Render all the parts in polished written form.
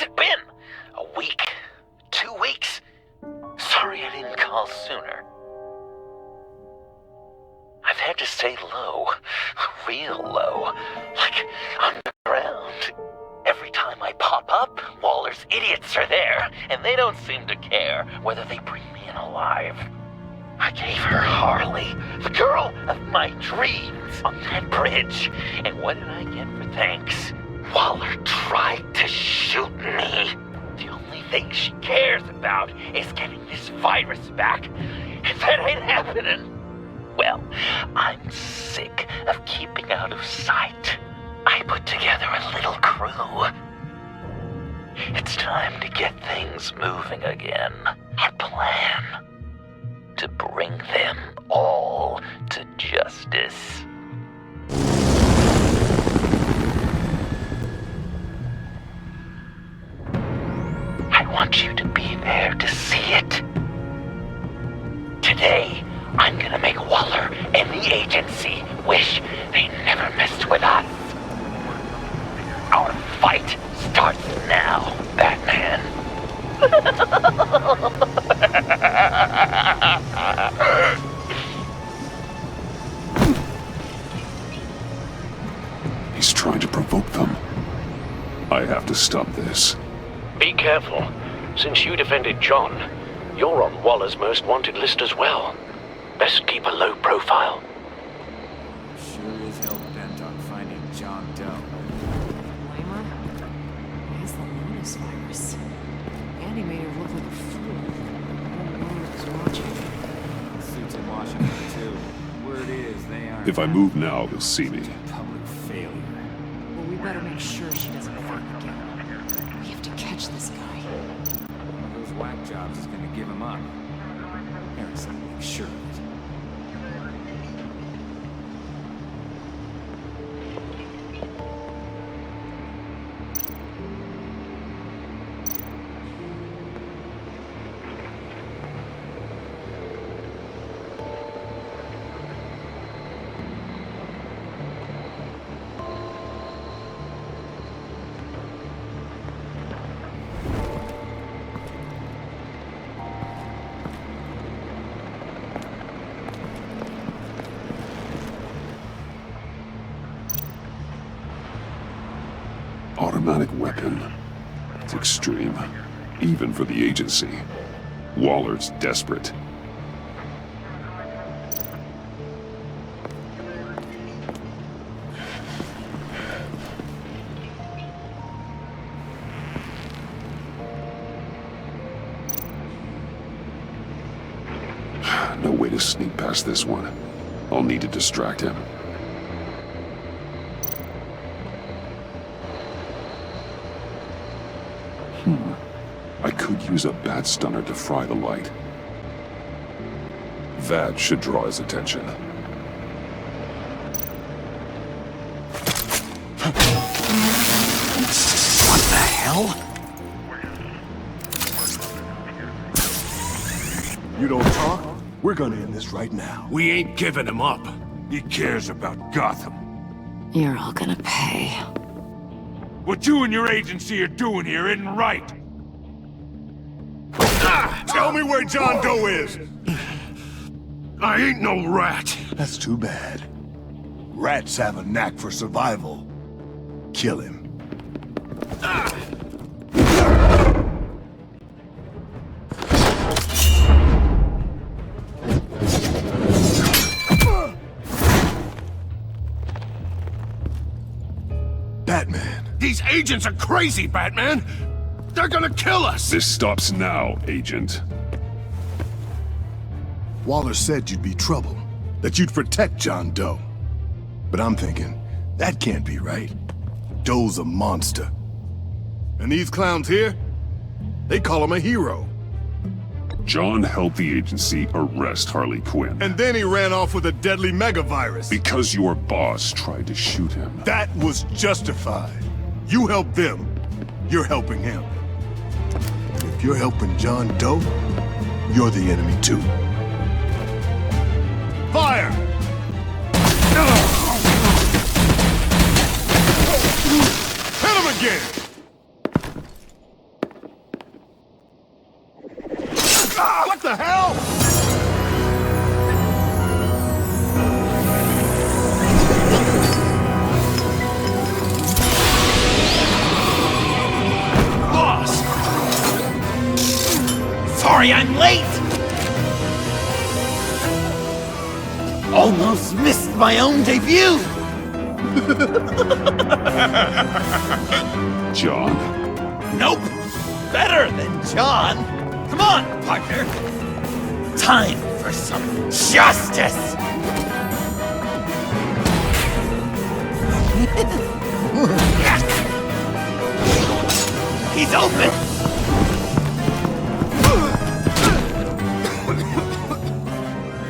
it been? A week? 2 weeks? Sorry I didn't call sooner. I've had to stay low, real low, like underground. Every time I pop up, Waller's idiots are there, and they don't seem to care whether they bring me in alive. I gave her Harley, the girl of my dreams, on that bridge, and what did I get for thanks? Waller tried to shoot me. The only thing she cares about is getting this virus back, and that ain't happening. Well, I'm sick of keeping out of sight. I put together a little crew. It's time to get things moving again. Our plan: to bring them all to justice. I want you to be there to see it. Today, I'm gonna make Waller and the agency wish they never messed with us. Our fight starts now, Batman. He's trying to provoke them. I have to stop this. Be careful. Since you defended John, you're on Waller's most wanted list as well. Best keep a low profile. Sure is hell bent on finding John Doe. Weimer? Why is the Lotus virus? Andy made her look like a fool. The whole world was watching. Suits in Washington, too. Word is, they aren't... If I move now, he'll see me. Public failure. Well, we better make sure she doesn't find again. We have to catch this guy. One of those whack jobs is gonna give him up. Harrison, make sure of it. Automatic weapon. It's extreme, even for the agency. Waller's desperate. No way to sneak past this one. I'll need to distract him. I could use a bat stunner to fry the light. That should draw his attention. What the hell? You don't talk? We're gonna end this right now. We ain't giving him up. He cares about Gotham. You're all gonna pay. What you and your agency are doing here isn't right. Tell me where John Doe is! I ain't no rat. That's too bad. Rats have a knack for survival. Kill him. Batman. These agents are crazy, Batman. They're gonna kill us. This stops now, Agent. Waller said you'd be trouble, that you'd protect John Doe. But I'm thinking, that can't be right. Doe's a monster. And these clowns here, they call him a hero. John helped the agency arrest Harley Quinn. And then he ran off with a deadly megavirus. Because your boss tried to shoot him. That was justified. You helped them, you're helping him. If you're helping John Doe, you're the enemy too. Fire! Hit him again! sorry I'm late! Almost missed my own debut! John. Nope! Better than John! Come on, partner! Time for some justice! He's open!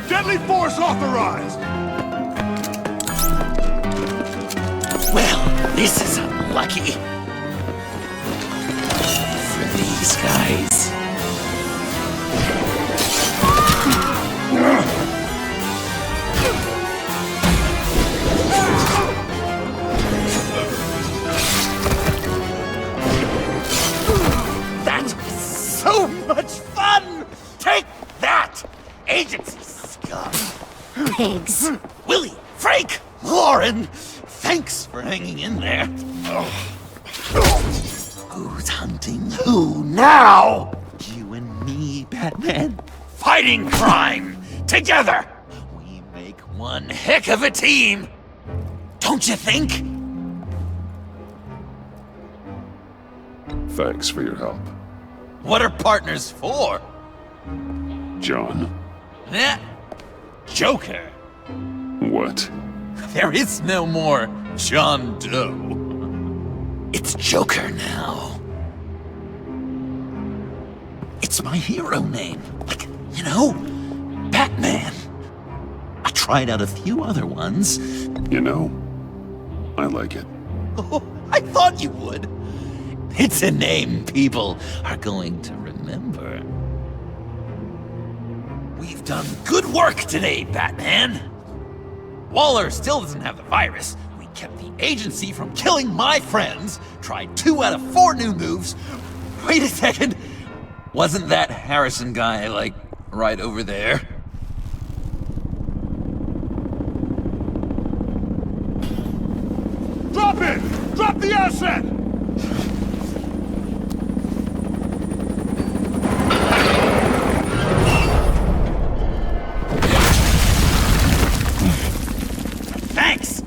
Deadly force authorized! Well, this is unlucky. For these guys. That was so much fun! Take that, agency scum! Pigs. Willie, Frank, Lauren, thanks for hanging in there. Who's hunting who now? You and me, Batman. Fighting crime together. We make one heck of a team. Don't you think? Thanks for your help, What are partners for? John. Eh? Joker. What? There is no more John Doe. It's Joker now. It's my hero name. Like, you know, Batman. I tried out a few other ones. You know, I like it. Oh, I thought you would. It's a name people are going to remember. We've done good work today, Batman. Waller still doesn't have the virus. We kept the agency from killing my friends, tried 2 out of 4 new moves. Wait a second. Wasn't that Harrison guy, like, right over there? Drop it! Drop the asset! Thanks!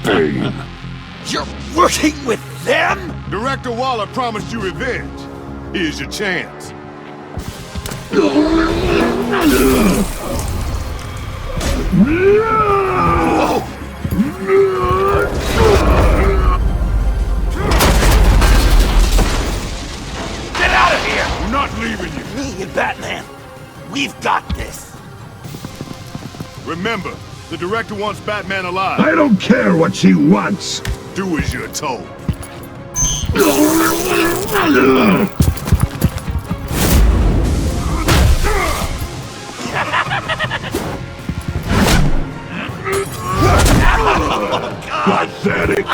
Bane. You're working with them? Director Waller promised you revenge. Here's your chance. Get out of here! I'm not leaving you. Me and Batman, we've got this. Remember, the director wants Batman alive. I don't care what she wants. Do as you're told. Pathetic.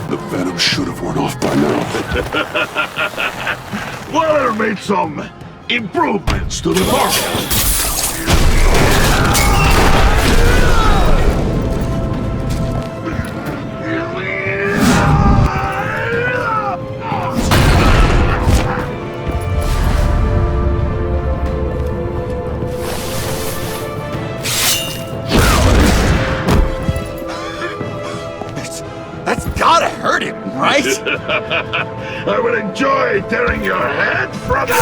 The venom should have worn off by now. Waller made some improvements to the market. right? I will enjoy tearing your head from you!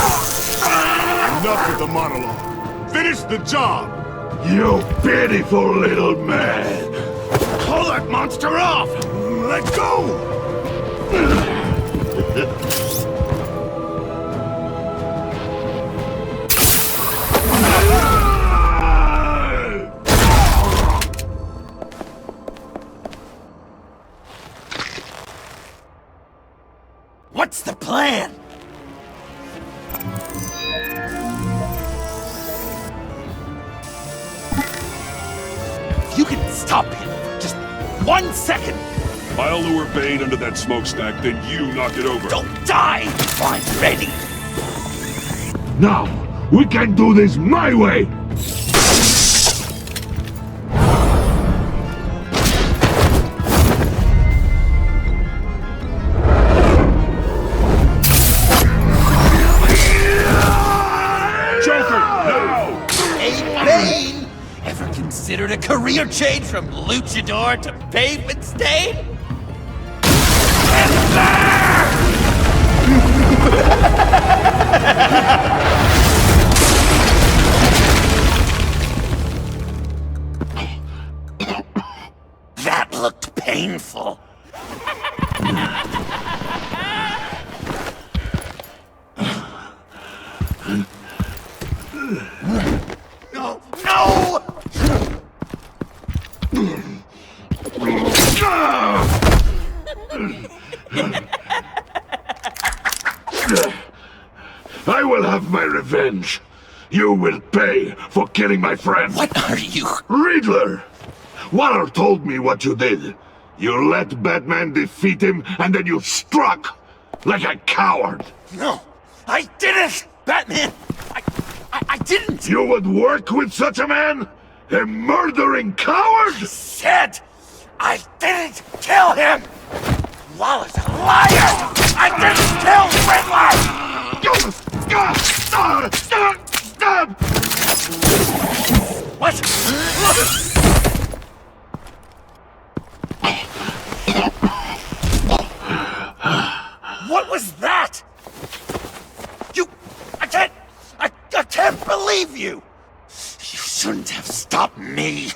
Enough with the monologue. Finish the job! You pitiful little man! Pull that monster off! Let go! What's the plan? If you can stop him for just 1 second, I'll lure Bane under that smokestack, then you knock it over. don't die! I'm ready! Now, we can do this my way! Joker, now! Hey, Bane! Ever considered a career change from luchador to pavement stain? That looked painful. No! No! I will have my revenge. You will pay for killing my friend. What are you? Riddler! Waller told me what you did. You let Batman defeat him, and then you struck like a coward. No, I didn't! Batman! I didn't! You would work with such a man? A murdering coward? Said I didn't kill him! Waller's a liar! I didn't kill Riddler! What? What was that? I can't believe you! You shouldn't have stopped me.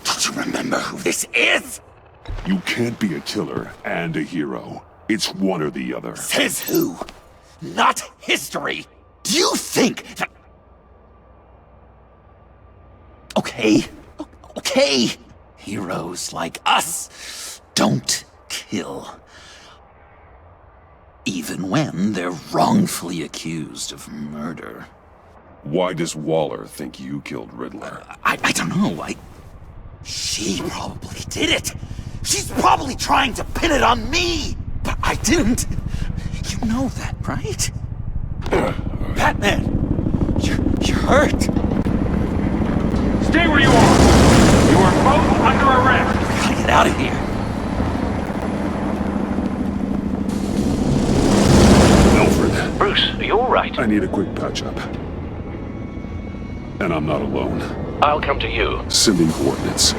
Don't you remember who this is? You can't be a killer and a hero. It's one or the other. Says who? Not history. Do you think that... Okay. Okay. Heroes like us don't kill. Even when they're wrongfully accused of murder. Why does Waller think you killed Riddler? I don't know. She probably did it. She's probably trying to pin it on me. But I didn't. You know that, right? Batman, you're hurt. Stay where you are! You are both under arrest! We gotta get out of here. Alfred, Bruce, are you alright? I need a quick patch-up. And I'm not alone. I'll come to you. Sending coordinates.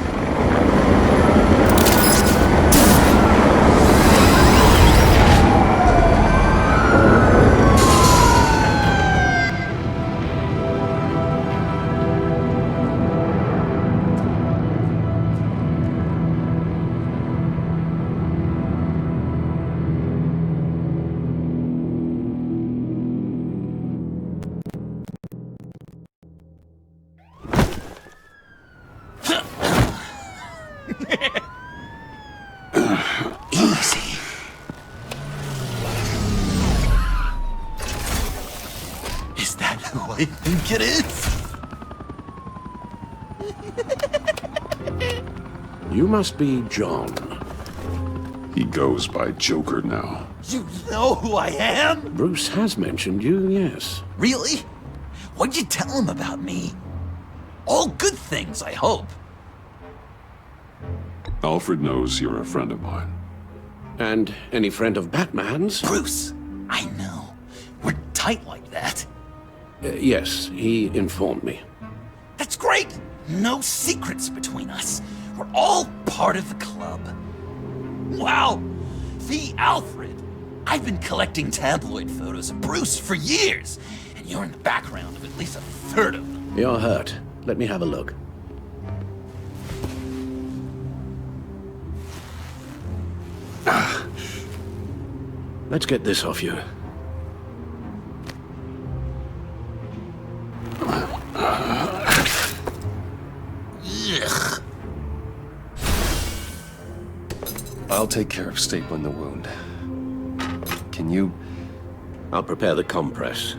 Easy. Is that who I think it is? You must be John. He goes by Joker now. You know who I am? Bruce has mentioned you, yes. Really? What'd you tell him about me? All good things, I hope. Alfred knows you're a friend of mine. And any friend of Batman's? Bruce, I know. We're tight like that. Yes, he informed me. That's great! No secrets between us. We're all part of the club. Wow! The Alfred! I've been collecting tabloid photos of Bruce for years, and you're in the background of at least a third of them. You're hurt. Let me have a look. Let's get this off you. Ugh. I'll take care of stapling the wound. Can you? I'll prepare the compress.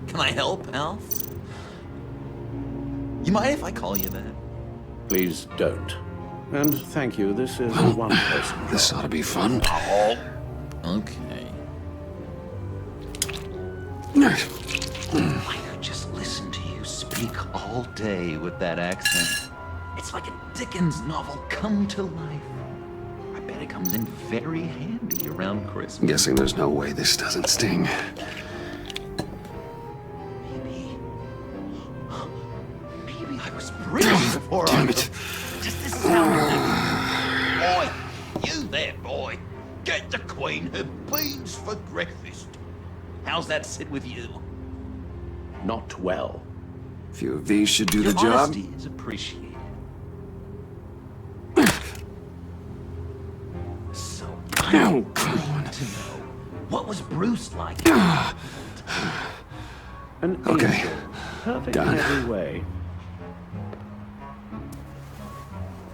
Can I help, Alf? You mind if I call you that? Please don't. And thank you, this is a one-person job. This ought to be fun. Oh. Okay. I could just listen to you speak all day with that accent. It's like a Dickens novel come to life. I bet it comes in very handy around Christmas. I'm guessing there's no way this doesn't sting. Maybe I was brave before Damn I... it. Does this sound like... Boy, you there, boy. Get the Queen her beans for breakfast. How's that sit with you? Not well. A few of these should do the Your job. honesty is appreciated. So I'm going to know, what was Bruce like? An Okay. angel. Perfect Done. in every way.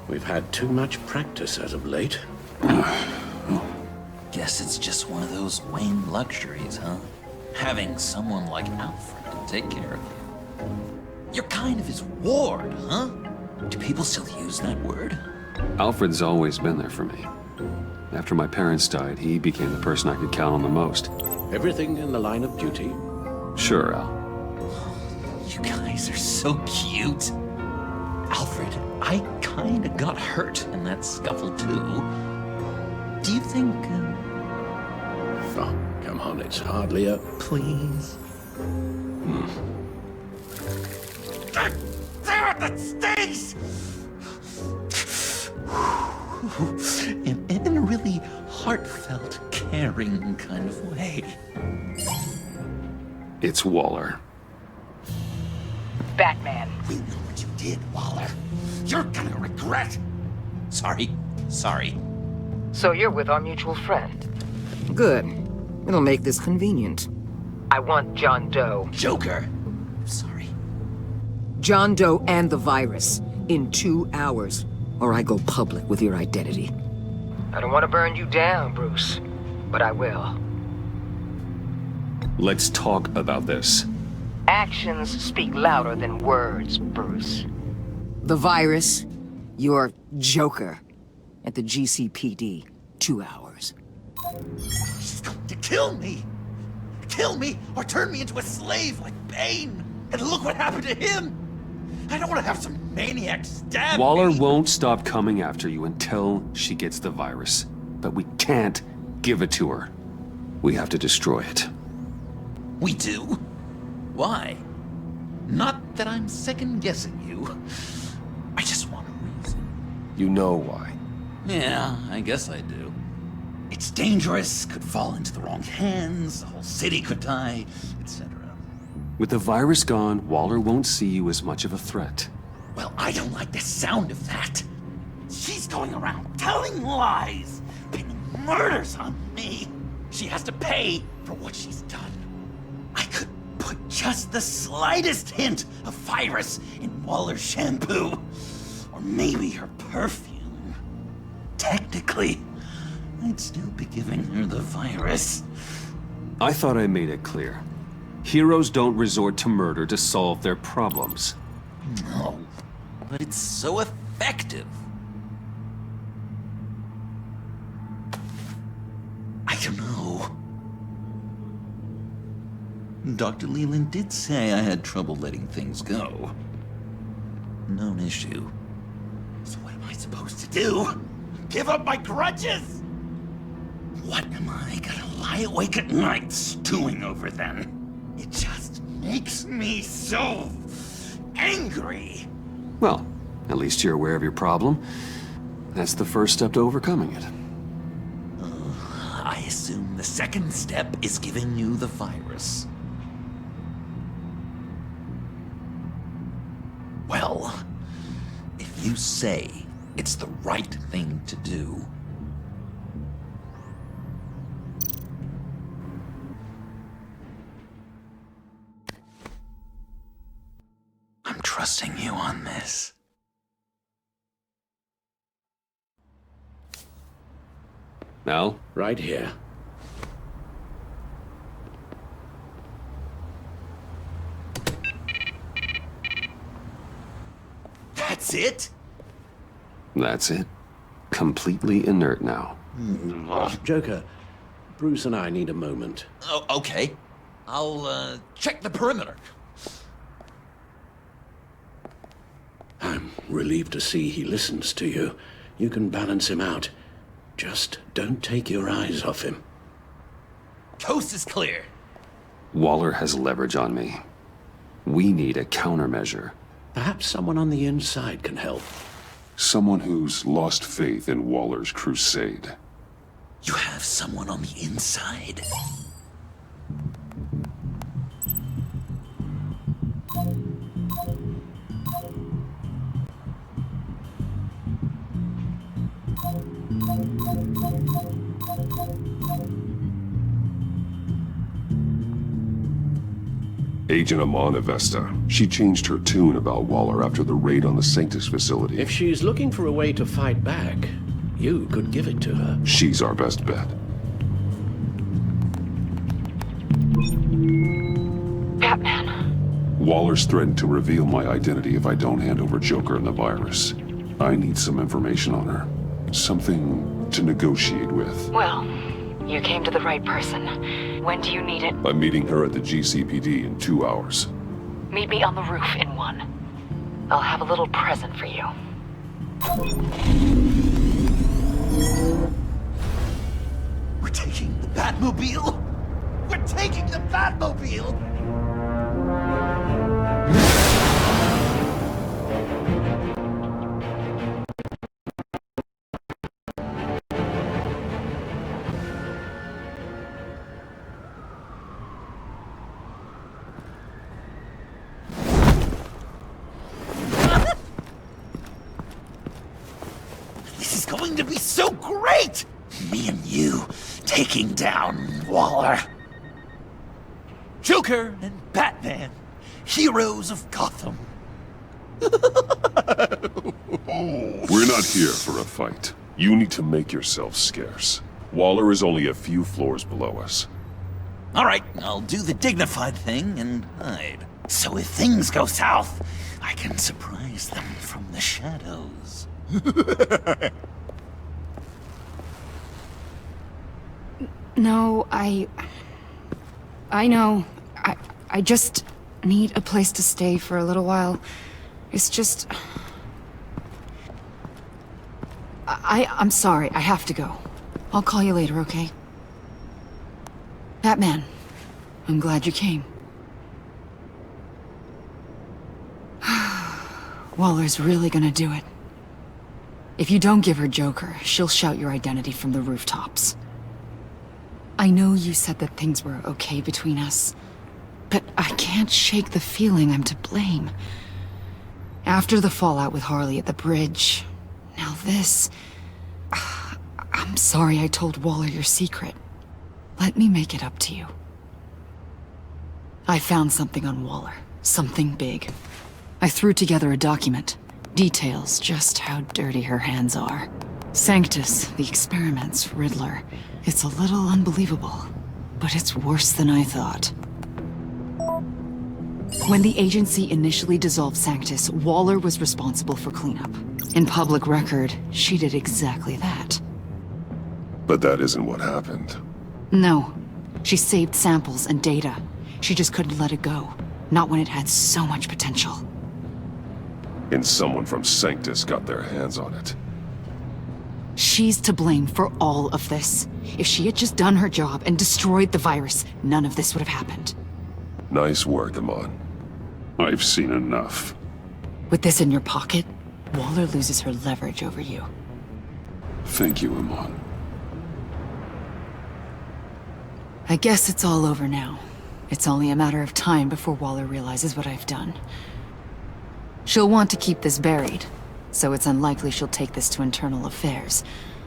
We've had too much practice as of late. Guess it's just one of those Wayne luxuries, huh? Having someone like Alfred to take care of you. You're kind of his ward, huh? Do people still use that word? Alfred's always been there for me. After my parents died, he became the person I could count on the most. Everything in the line of duty. Sure, Al. You guys are so cute. Alfred, I kinda got hurt in that scuffle too. Do you think, Oh, come on, it's hardly a... please? There it stinks! In a really heartfelt, caring kind of way. It's Waller. Batman. We know what you did, Waller. You're gonna regret. Sorry. So you're with our mutual friend. Good. It'll make this convenient. I want John Doe. Joker. Sorry. John Doe and the virus in 2 hours, or I go public with your identity. I don't want to burn you down, Bruce, but I will. Let's talk about this. Actions speak louder than words, Bruce. The virus, your Joker, at the GCPD, 2 hours. She's going to kill me! Kill me or turn me into a slave like Bane! And look what happened to him! I don't want to have some maniac stab Waller me! won't stop coming after you until she gets the virus. But we can't give it to her. We have to destroy it. We do? Why? Not that I'm second-guessing you. I just want a reason. You know why. Yeah, I guess I do. It's dangerous, could fall into the wrong hands, the whole city could die, etc. With the virus gone, Waller won't see you as much of a threat. Well, I don't like the sound of that. She's going around telling lies, pinning murders on me. She has to pay for what she's done. I could put just the slightest hint of virus in Waller's shampoo. Or maybe her perfume. Technically, I'd still be giving her the virus. I thought I made it clear. Heroes don't resort to murder to solve their problems. No, but it's so effective. I don't know. Dr. Leland did say I had trouble letting things go. Known issue. So what am I supposed to do? Give up my grudges? What am I gonna lie awake at night stewing over then? It just makes me so angry. Well, At least you're aware of your problem. That's the first step to overcoming it. I assume the second step is giving you the virus. Well, if you say it's the right thing to do, I'm trusting you on this. Al? Right here. That's it? That's it. Completely inert now. Joker, Bruce and I need a moment. Oh, okay. I'll, check the perimeter. I'm relieved to see he listens to you. You can balance him out. Just don't take your eyes off him. Coast is clear. Waller has leverage on me. We need a countermeasure. Perhaps someone on the inside can help. Someone who's lost faith in Waller's crusade. You have someone on the inside? Agent Amana Vesta. She changed her tune about Waller after the raid on the Sanctus facility. If she's looking for a way to fight back, you could give it to her. She's our best bet. Batman. Waller's threatened to reveal my identity if I don't hand over Joker and the virus. I need some information on her. Something to negotiate with. Well, you came to the right person. When do you need it? I'm meeting her at the GCPD in 2 hours. Meet me on the roof in 1. I'll have a little present for you. We're taking the Batmobile? We're taking the Batmobile? This is going to be so great! Me and you taking down Waller. Joker and Batman, heroes of Gotham. We're not here for a fight. You need to make yourself scarce. Waller is only a few floors below us. All right, I'll do the dignified thing and hide. So if things go south, I can surprise them from the shadows. No, I know. I just need a place to stay for a little while. It's just... I'm sorry, I have to go. I'll call you later, okay? Batman, I'm glad you came. Waller's really gonna do it. If you don't give her Joker, she'll shout your identity from the rooftops. I know you said that things were okay between us, but I can't shake the feeling I'm to blame. After the fallout with Harley at the bridge, now this... I'm sorry I told Waller your secret. Let me make it up to you. I found something on Waller. Something big. I threw together a document. Details just how dirty her hands are. Sanctus, the experiments, Riddler. It's a little unbelievable, but it's worse than I thought. When the agency initially dissolved Sanctus, Waller was responsible for cleanup. In public record, she did exactly that. But that isn't what happened. No. She saved samples and data. She just couldn't let it go. Not when it had so much potential. And someone from Sanctus got their hands on it. She's to blame for all of this. If she had just done her job and destroyed the virus, none of this would have happened. Nice work, Amon. I've seen enough. With this in your pocket, Waller loses her leverage over you. Thank you, Amon. I guess it's all over now. It's only a matter of time before Waller realizes what I've done. She'll want to keep this buried, so it's unlikely she'll take this to internal affairs.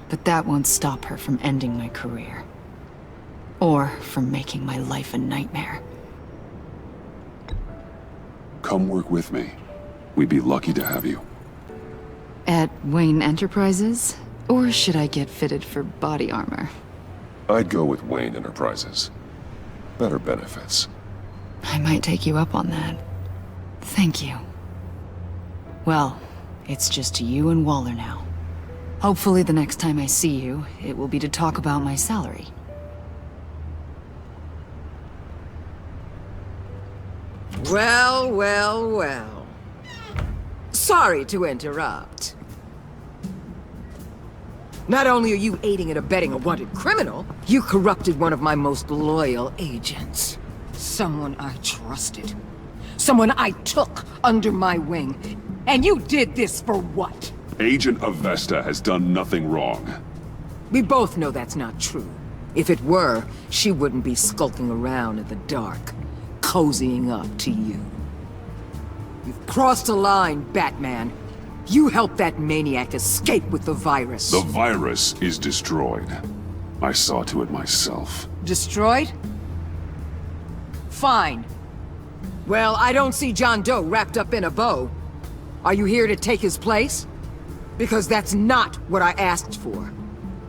But that won't stop her from ending my career. Or from making my life a nightmare. Come work with me. We'd be lucky to have you. At Wayne Enterprises? Or should I get fitted for body armor? I'd go with Wayne Enterprises. Better benefits. I might take you up on that. Thank you. Well, it's just you and Waller now. Hopefully the next time I see you, it will be to talk about my salary. Well, well, well. Sorry to interrupt. Not only are you aiding and abetting a wanted criminal, you corrupted one of my most loyal agents. Someone I trusted. Someone I took under my wing. And you did this for what? Agent Avesta has done nothing wrong. We both know that's not true. If it were, she wouldn't be skulking around in the dark, cozying up to you. You've crossed a line, Batman. You helped that maniac escape with the virus. The virus is destroyed. I saw to it myself. Destroyed? Fine. Well, I don't see John Doe wrapped up in a bow. Are you here to take his place? Because that's not what I asked for.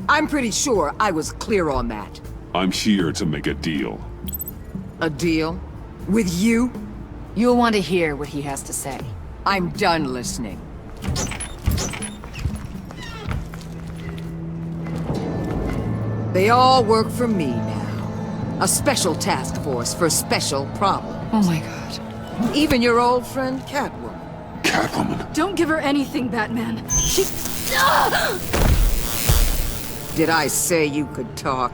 I'm pretty sure I was clear on that. I'm here to make a deal. A deal? With you? You'll want to hear what he has to say. I'm done listening. They all work for me now. A special task force for special problems. Oh my god. Even your old friend Catwoman. Catwoman? Don't give her anything, Batman. She... Did I say you could talk?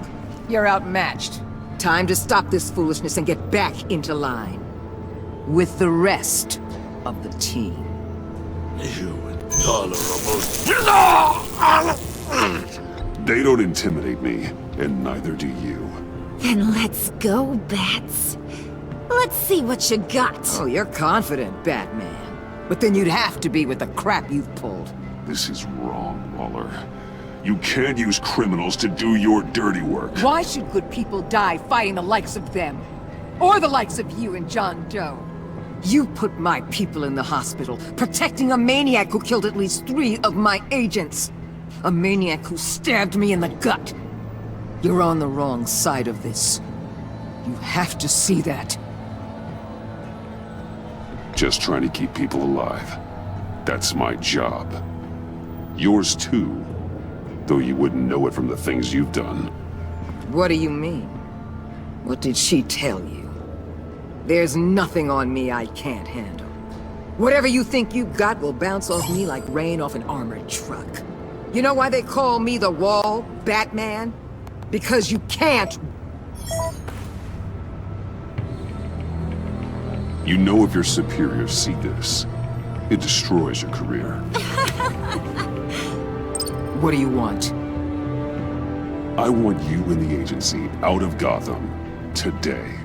You're outmatched. Time to stop this foolishness and get back into line. With the rest of the team. You intolerable... They don't intimidate me, and neither do you. Then let's go, Bats. Let's see what you got. Oh, you're confident, Batman. But then you'd have to be with the crap you've pulled. This is wrong, Waller. You can't use criminals to do your dirty work. Why should good people die fighting the likes of them? Or the likes of you and John Doe? You put my people in the hospital, protecting a maniac who killed at least 3 of my agents. A maniac who stabbed me in the gut. You're on the wrong side of this. You have to see that. Just trying to keep people alive. That's my job. Yours too, though you wouldn't know it from the things you've done. What do you mean? What did she tell you? There's nothing on me I can't handle. Whatever you think you got will bounce off me like rain off an armored truck. You know why they call me the Wall, Batman? Because you can't. You know if your superiors see this, it destroys your career. What do you want? I want you and the agency out of Gotham today.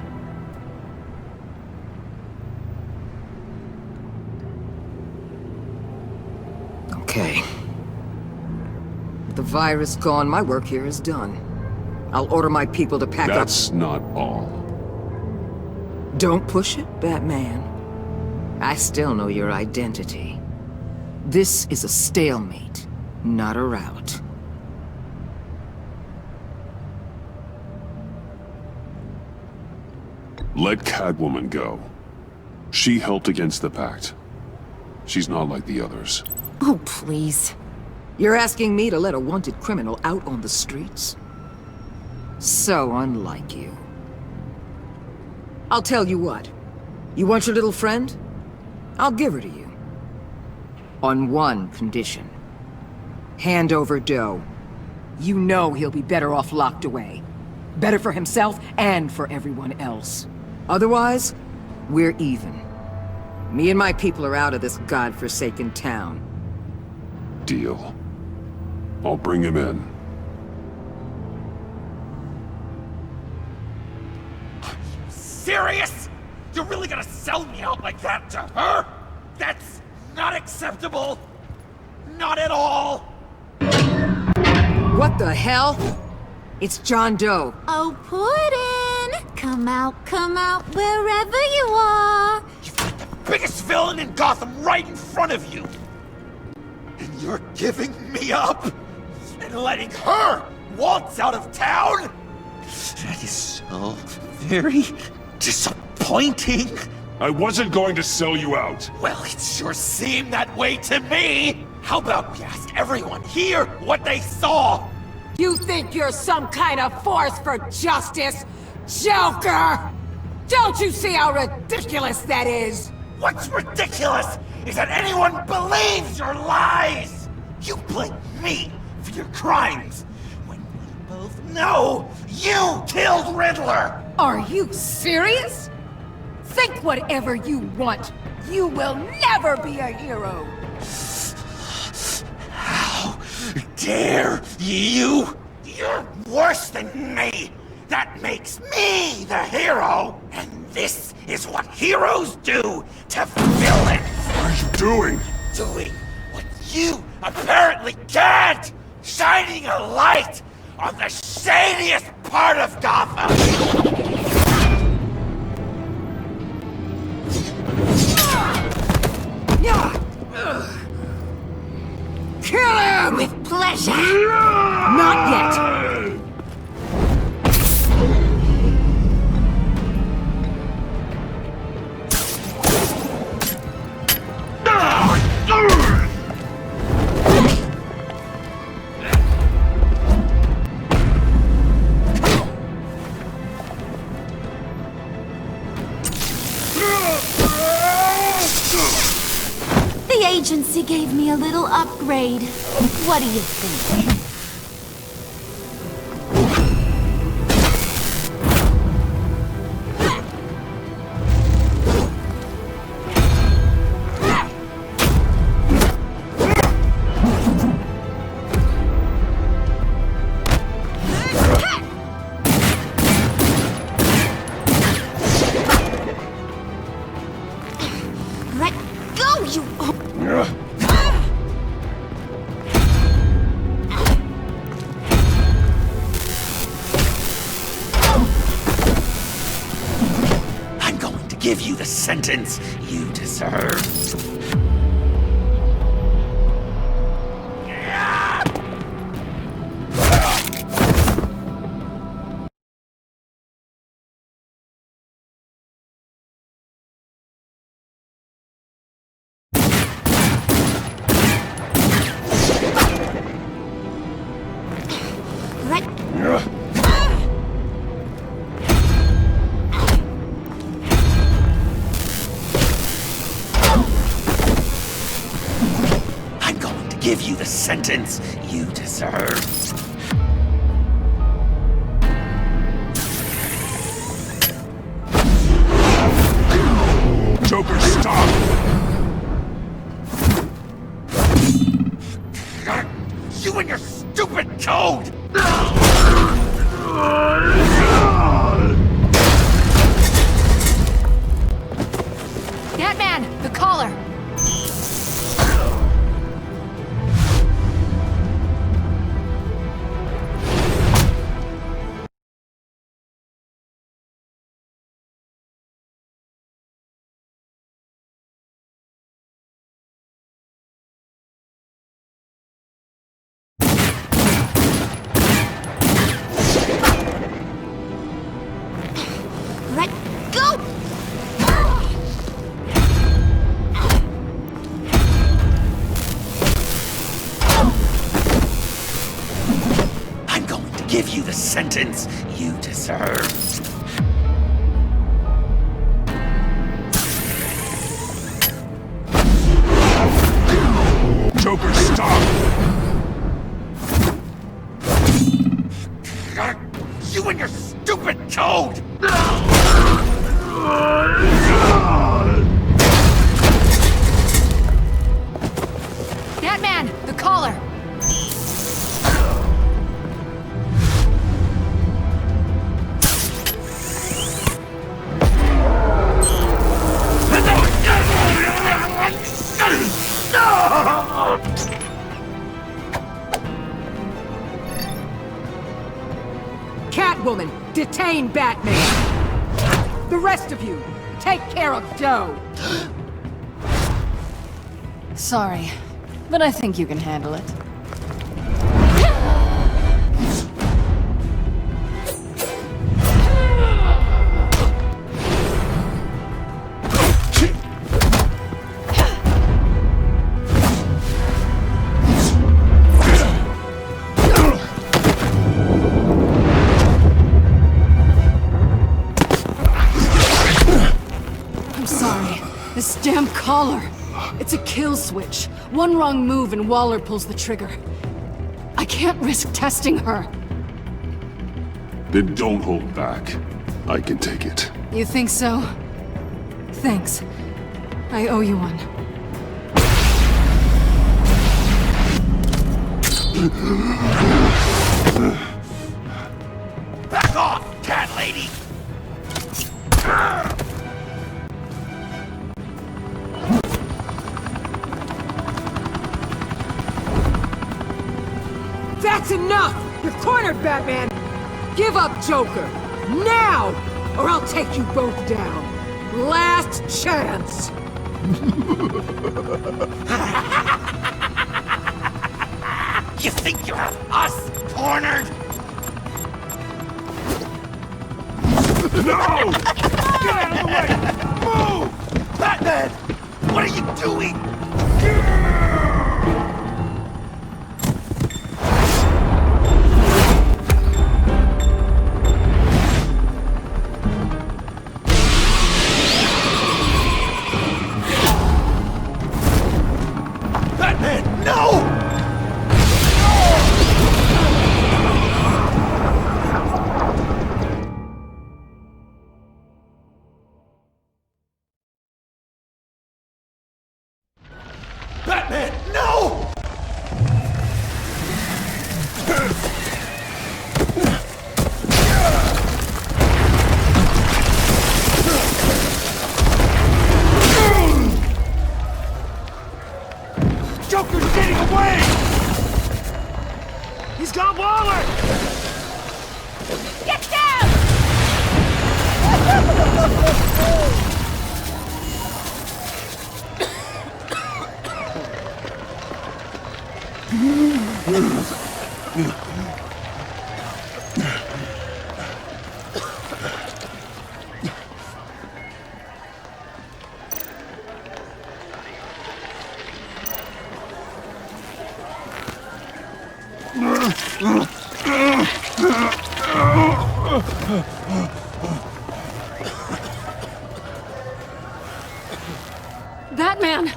Okay. With the virus gone, my work here is done. I'll order my people to pack up. That's not all. Don't push it, Batman. I still know your identity. This is a stalemate, not a rout. Let Catwoman go. She helped against the Pact. She's not like the others. Oh, please. You're asking me to let a wanted criminal out on the streets? So unlike you. I'll tell you what. You want your little friend? I'll give her to you. On one condition. Hand over Doe. You know he'll be better off locked away. Better for himself and for everyone else. Otherwise, we're even. Me and my people are out of this godforsaken town. Deal. I'll bring him in. Serious? You're really gonna sell me out like that to her? That's not acceptable. Not at all. What the hell? It's John Doe. Oh, Puddin'! Come out, wherever you are. You've got the biggest villain in Gotham right in front of you. And you're giving me up? And letting her waltz out of town? That is so very disappointing. I wasn't going to sell you out. Well, it sure seemed that way to me. How about we ask everyone here what they saw? You think you're some kind of force for justice, Joker? Don't you see how ridiculous that is? What's ridiculous is that anyone believes your lies! You blame me for your crimes, when we both know you killed Riddler! Are you serious? Think whatever you want. You will never be a hero. How dare you? You're worse than me! That makes me the hero! And this is what heroes do to villains! What are you doing? Doing what you apparently can't! Shining a light on the shadiest part of Gotham! Kill him! With pleasure. Not yet! The agency gave me a little upgrade. What do you think? Let go, you... I'm going to give you the sentence you deserve. I'm going to give you the sentence you deserve. Joker, stop! You and your stupid code! Batman, the collar! Let go! I'm going to give you the sentence you deserve. Joker, stop! You and your stupid code! Batman, the collar! detain Batman! The rest of you, take care of Doe! Sorry, but I think you can handle it. This damn collar! It's a kill switch. One wrong move and Waller pulls the trigger. I can't risk testing her. Then don't hold back. I can take it. You think so? Thanks. I owe you one. Back off, cat lady! That's enough! You're cornered, Batman! Give up, Joker! Now! Or I'll take you both down. Last chance! You think you have us cornered? No! Get out of the way! Move! Batman! What are you doing? Batman, no! Joker's getting away! He's got Waller! Get down! Batman!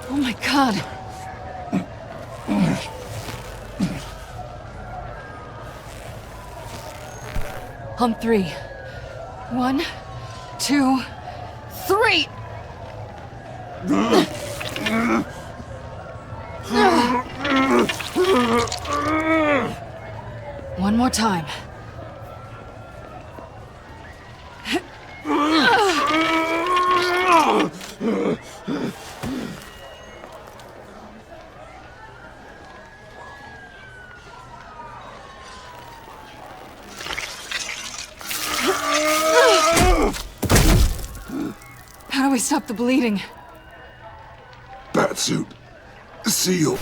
Oh my God. On three. 1, 2, 3! One more time. How do we stop the bleeding? Batsuit. Seal.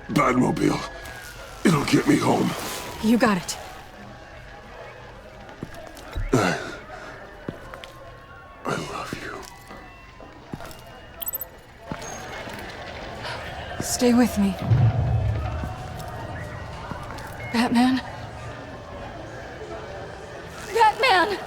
Batmobile. It'll get me home. You got it. I love you. Stay with me. Batman? Batman!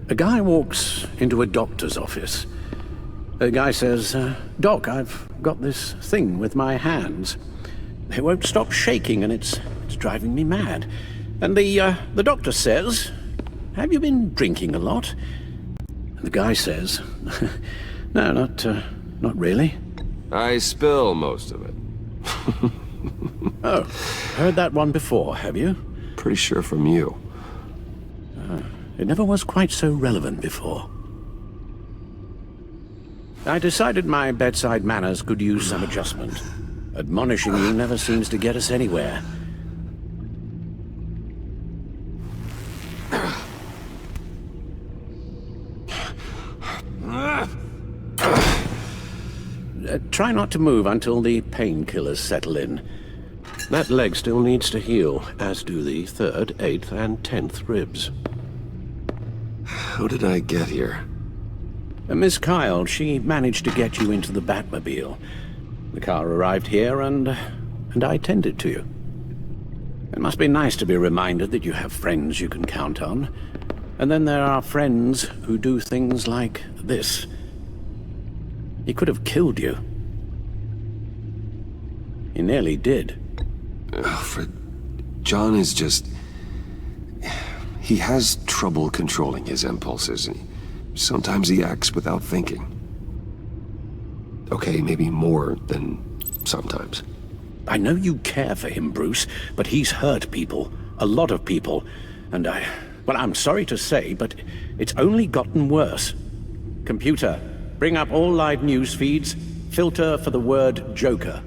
A guy walks into a doctor's office. The guy says, Doc, I've got this thing with my hands. They won't stop shaking and it's driving me mad. And the doctor says, have you been drinking a lot? And the guy says, no, not really. I spill most of it. Oh, heard that one before, have you? Pretty sure from you. It never was quite so relevant before. I decided my bedside manners could use some adjustment. Admonishing you never seems to get us anywhere. Try not to move until the painkillers settle in. That leg still needs to heal, as do the 3rd, 8th, and 10th ribs. How did I get here? Miss Kyle, she managed to get you into the Batmobile. The car arrived here, and I tended to you. It must be nice to be reminded that you have friends you can count on. And then there are friends who do things like this. He could have killed you. He nearly did. Alfred, John is just... He has trouble controlling his impulses. Sometimes he acts without thinking. Okay, maybe more than sometimes. I know you care for him, Bruce, but he's hurt people. A lot of people. And well, I'm sorry to say, but it's only gotten worse. Computer, bring up all live news feeds. Filter for the word Joker.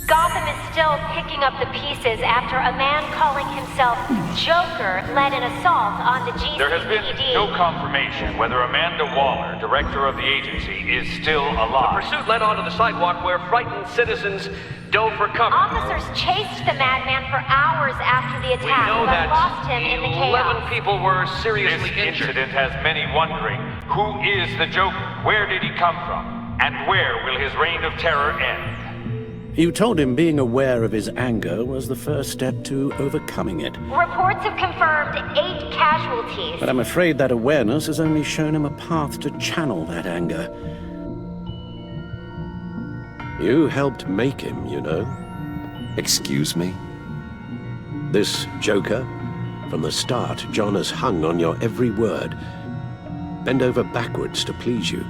Gotham is still picking up the pieces after a man calling himself Joker led an assault on the GCPD. There has been no confirmation whether Amanda Waller, director of the agency, is still alive. The pursuit led onto the sidewalk where frightened citizens dove for cover. Officers chased the madman for hours after the attack, We know but that lost him in the 11 chaos. people were seriously This injured. incident has many wondering, who is the Joker? Where did he come from? And where will his reign of terror end? You told him being aware of his anger was the first step to overcoming it. Reports have confirmed 8 casualties. But I'm afraid that awareness has only shown him a path to channel that anger. You helped make him, you know. Excuse me? This Joker, from the start, John has hung on your every word. Bend over backwards to please you.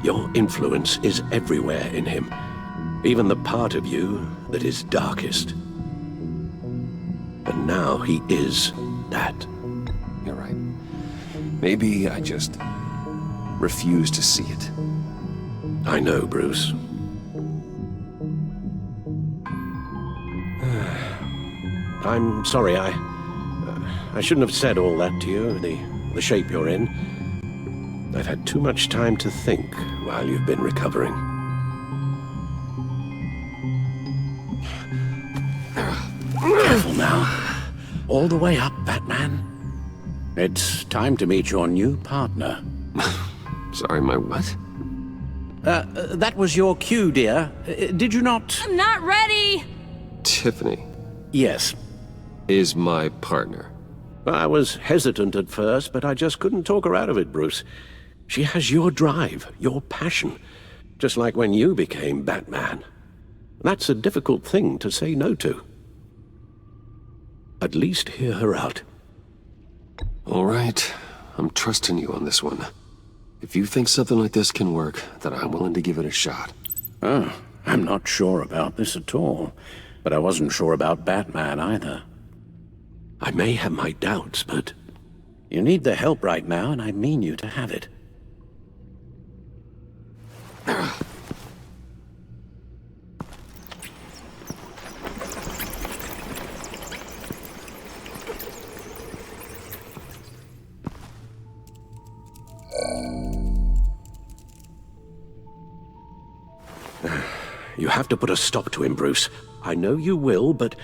Your influence is everywhere in him. Even the part of you that is darkest. And now he is that. You're right. Maybe I just refuse to see it. I know, Bruce. I'm sorry, I shouldn't have said all that to you, the shape you're in. I've had too much time to think while you've been recovering. Careful now. All the way up, Batman. It's time to meet your new partner. Sorry, my what? That was your cue, dear. Did you not... I'm not ready! Tiffany Yes. is my partner. I was hesitant at first, but I just couldn't talk her out of it, Bruce. She has your drive, your passion, just like when you became Batman. That's a difficult thing to say no to. At least hear her out. All right, I'm trusting you on this one. If you think something like this can work, then I'm willing to give it a shot. Oh, I'm not sure about this at all. But I wasn't sure about Batman either. I may have my doubts, but you need the help right now, and I mean you to have it. You have to put a stop to him, Bruce. I know you will, but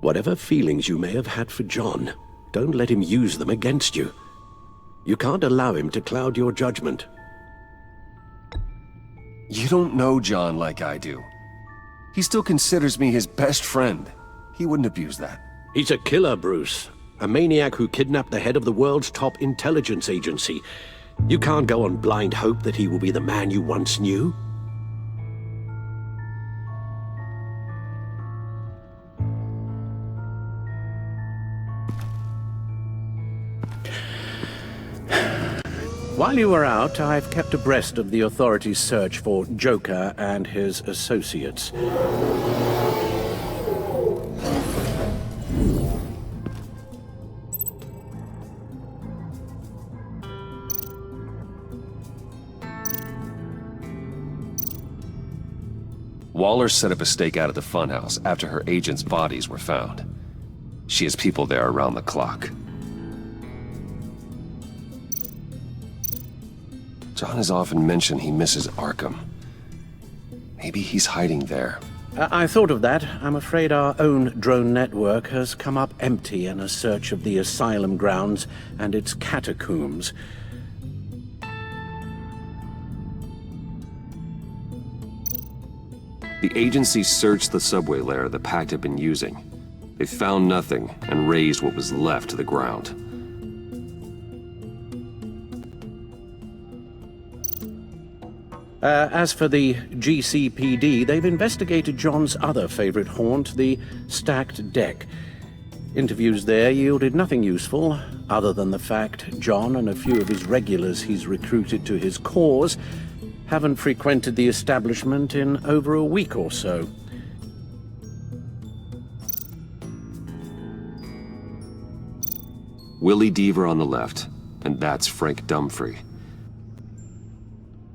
whatever feelings you may have had for John, don't let him use them against you. You can't allow him to cloud your judgment. You don't know John like I do. He still considers me his best friend. He wouldn't abuse that. He's a killer, Bruce. A maniac who kidnapped the head of the world's top intelligence agency. You can't go on blind hope that he will be the man you once knew. While you were out, I've kept abreast of the authorities' search for Joker and his associates. Waller set up a stakeout at the funhouse after her agents' bodies were found. She has people there around the clock. John has often mentioned he misses Arkham. Maybe he's hiding there. I thought of that. I'm afraid our own drone network has come up empty in a search of the asylum grounds and its catacombs. The agency searched the subway layer the Pact had been using. They found nothing and razed what was left to the ground. As for the GCPD, they've investigated John's other favorite haunt, the stacked deck. Interviews there yielded nothing useful, other than the fact John and a few of his regulars he's recruited to his cause haven't frequented the establishment in over a week or so. Willie Deaver on the left, and that's Frank Dumfrey.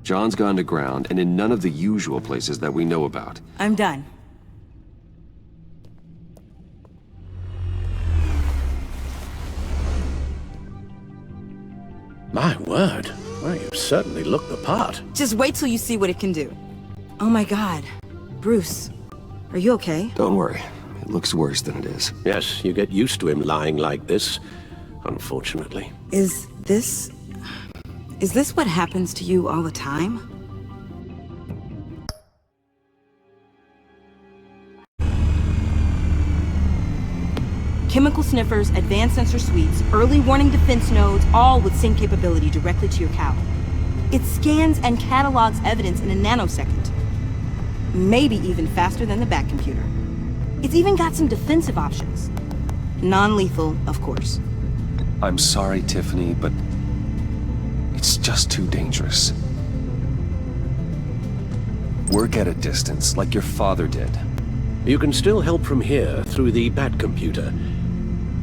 John's gone to ground, and in none of the usual places that we know about. I'm done. My word. Well, you certainly look the part. Just wait till you see what it can do. Oh my god. Bruce, are you okay? Don't worry. It looks worse than it is. Yes, you get used to him lying like this, unfortunately. Is this what happens to you all the time? Chemical sniffers, advanced sensor suites, early warning defense nodes, all with sync capability directly to your cow. It scans and catalogs evidence in a nanosecond. Maybe even faster than the Bat computer. It's even got some defensive options. Non-lethal, of course. I'm sorry, Tiffany, but it's just too dangerous. Work at a distance, like your father did. You can still help from here through the Bat computer.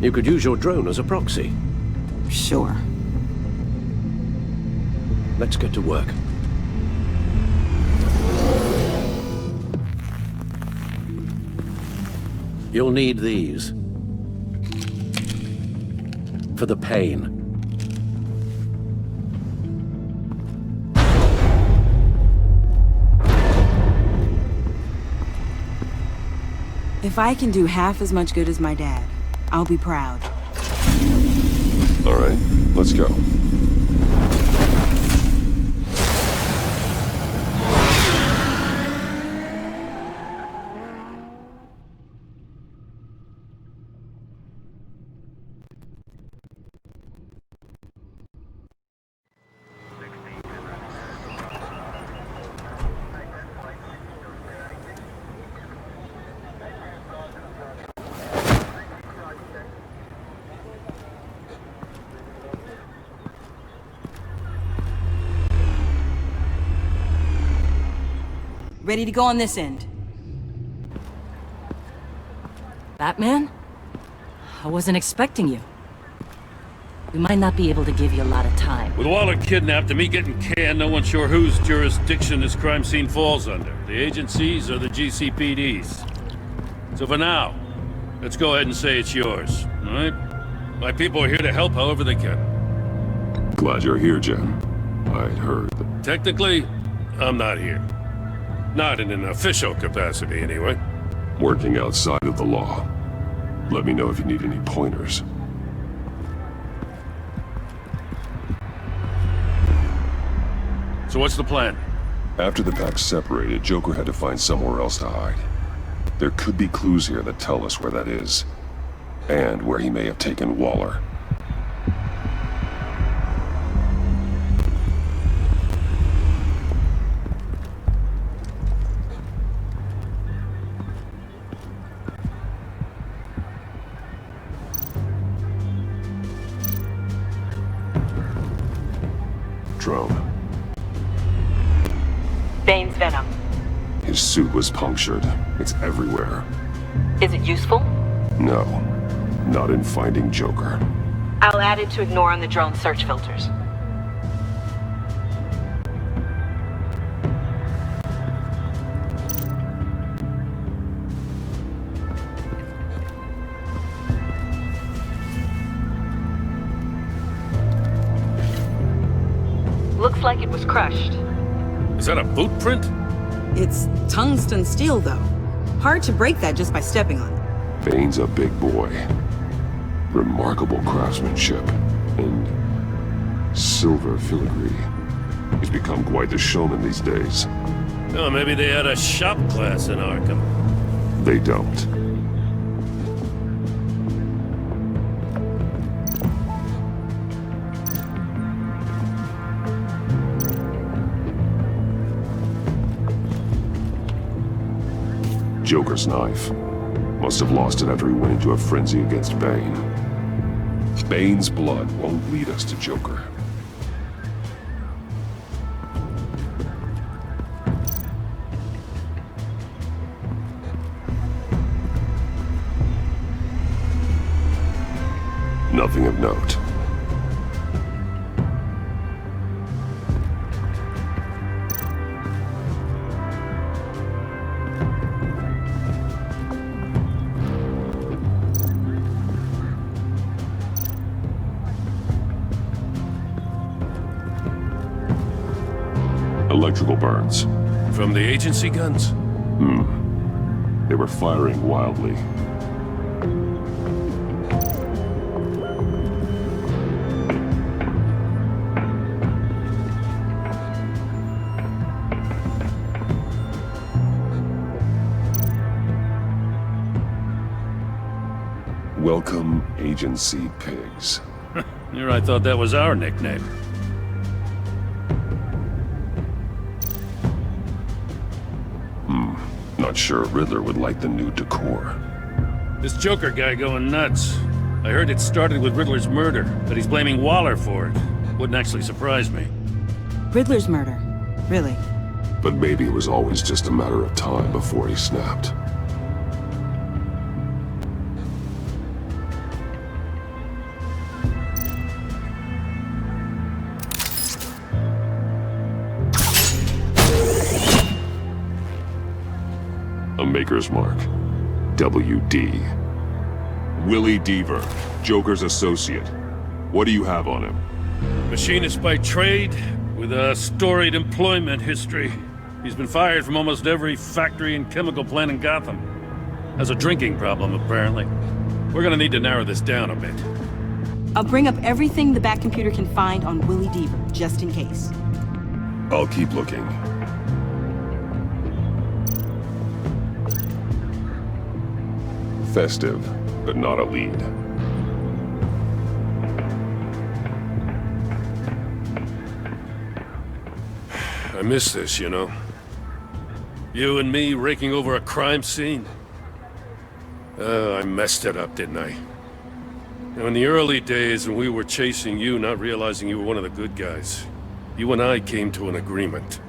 You could use your drone as a proxy. Sure. Let's get to work. You'll need these. For the pain. If I can do half as much good as my dad, I'll be proud. All right, let's go. Ready to go on this end. Batman? I wasn't expecting you. We might not be able to give you a lot of time. With Waller kidnapped and me getting canned, no one's sure whose jurisdiction this crime scene falls under. The agencies or the GCPD's. So for now, let's go ahead and say it's yours, all right? My people are here to help however they can. Glad you're here, Jen. I'd heard that... Technically, I'm not here. Not in an official capacity, anyway. Working outside of the law. Let me know if you need any pointers. So what's the plan? After the pack separated, Joker had to find somewhere else to hide. There could be clues here that tell us where that is. And where he may have taken Waller. drone. Bane's venom. His suit was punctured. It's everywhere. Is it useful? No, not in finding Joker. I'll add it to ignore on the drone search filters. Looks like it was crushed. Is that a boot print? It's tungsten steel, though. Hard to break that just by stepping on it. Bane's a big boy. Remarkable craftsmanship. And silver filigree. He's become quite the showman these days. Oh, maybe they had a shop class in Arkham. They don't. Joker's knife. Must have lost it after he went into a frenzy against Bane. Bane's blood won't lead us to Joker. Nothing of note. Electrical burns. From the agency guns? They were firing wildly. Welcome, Agency Pigs. Here I thought that was our nickname. Not sure Riddler would like the new decor. This Joker guy going nuts. I heard it started with Riddler's murder, but he's blaming Waller for it. Wouldn't actually surprise me. Riddler's murder? Really? But maybe it was always just a matter of time before he snapped. A Maker's Mark. WD. Willie Deaver, Joker's associate. What do you have on him? Machinist by trade, with a storied employment history. He's been fired from almost every factory and chemical plant in Gotham. Has a drinking problem, apparently. We're gonna need to narrow this down a bit. I'll bring up everything the Bat computer can find on Willie Deaver, just in case. I'll keep looking. Festive, but not a lead. I miss this, you know. You and me raking over a crime scene. I messed it up, didn't I? Now, in the early days when we were chasing you, not realizing you were one of the good guys, you and I came to an agreement.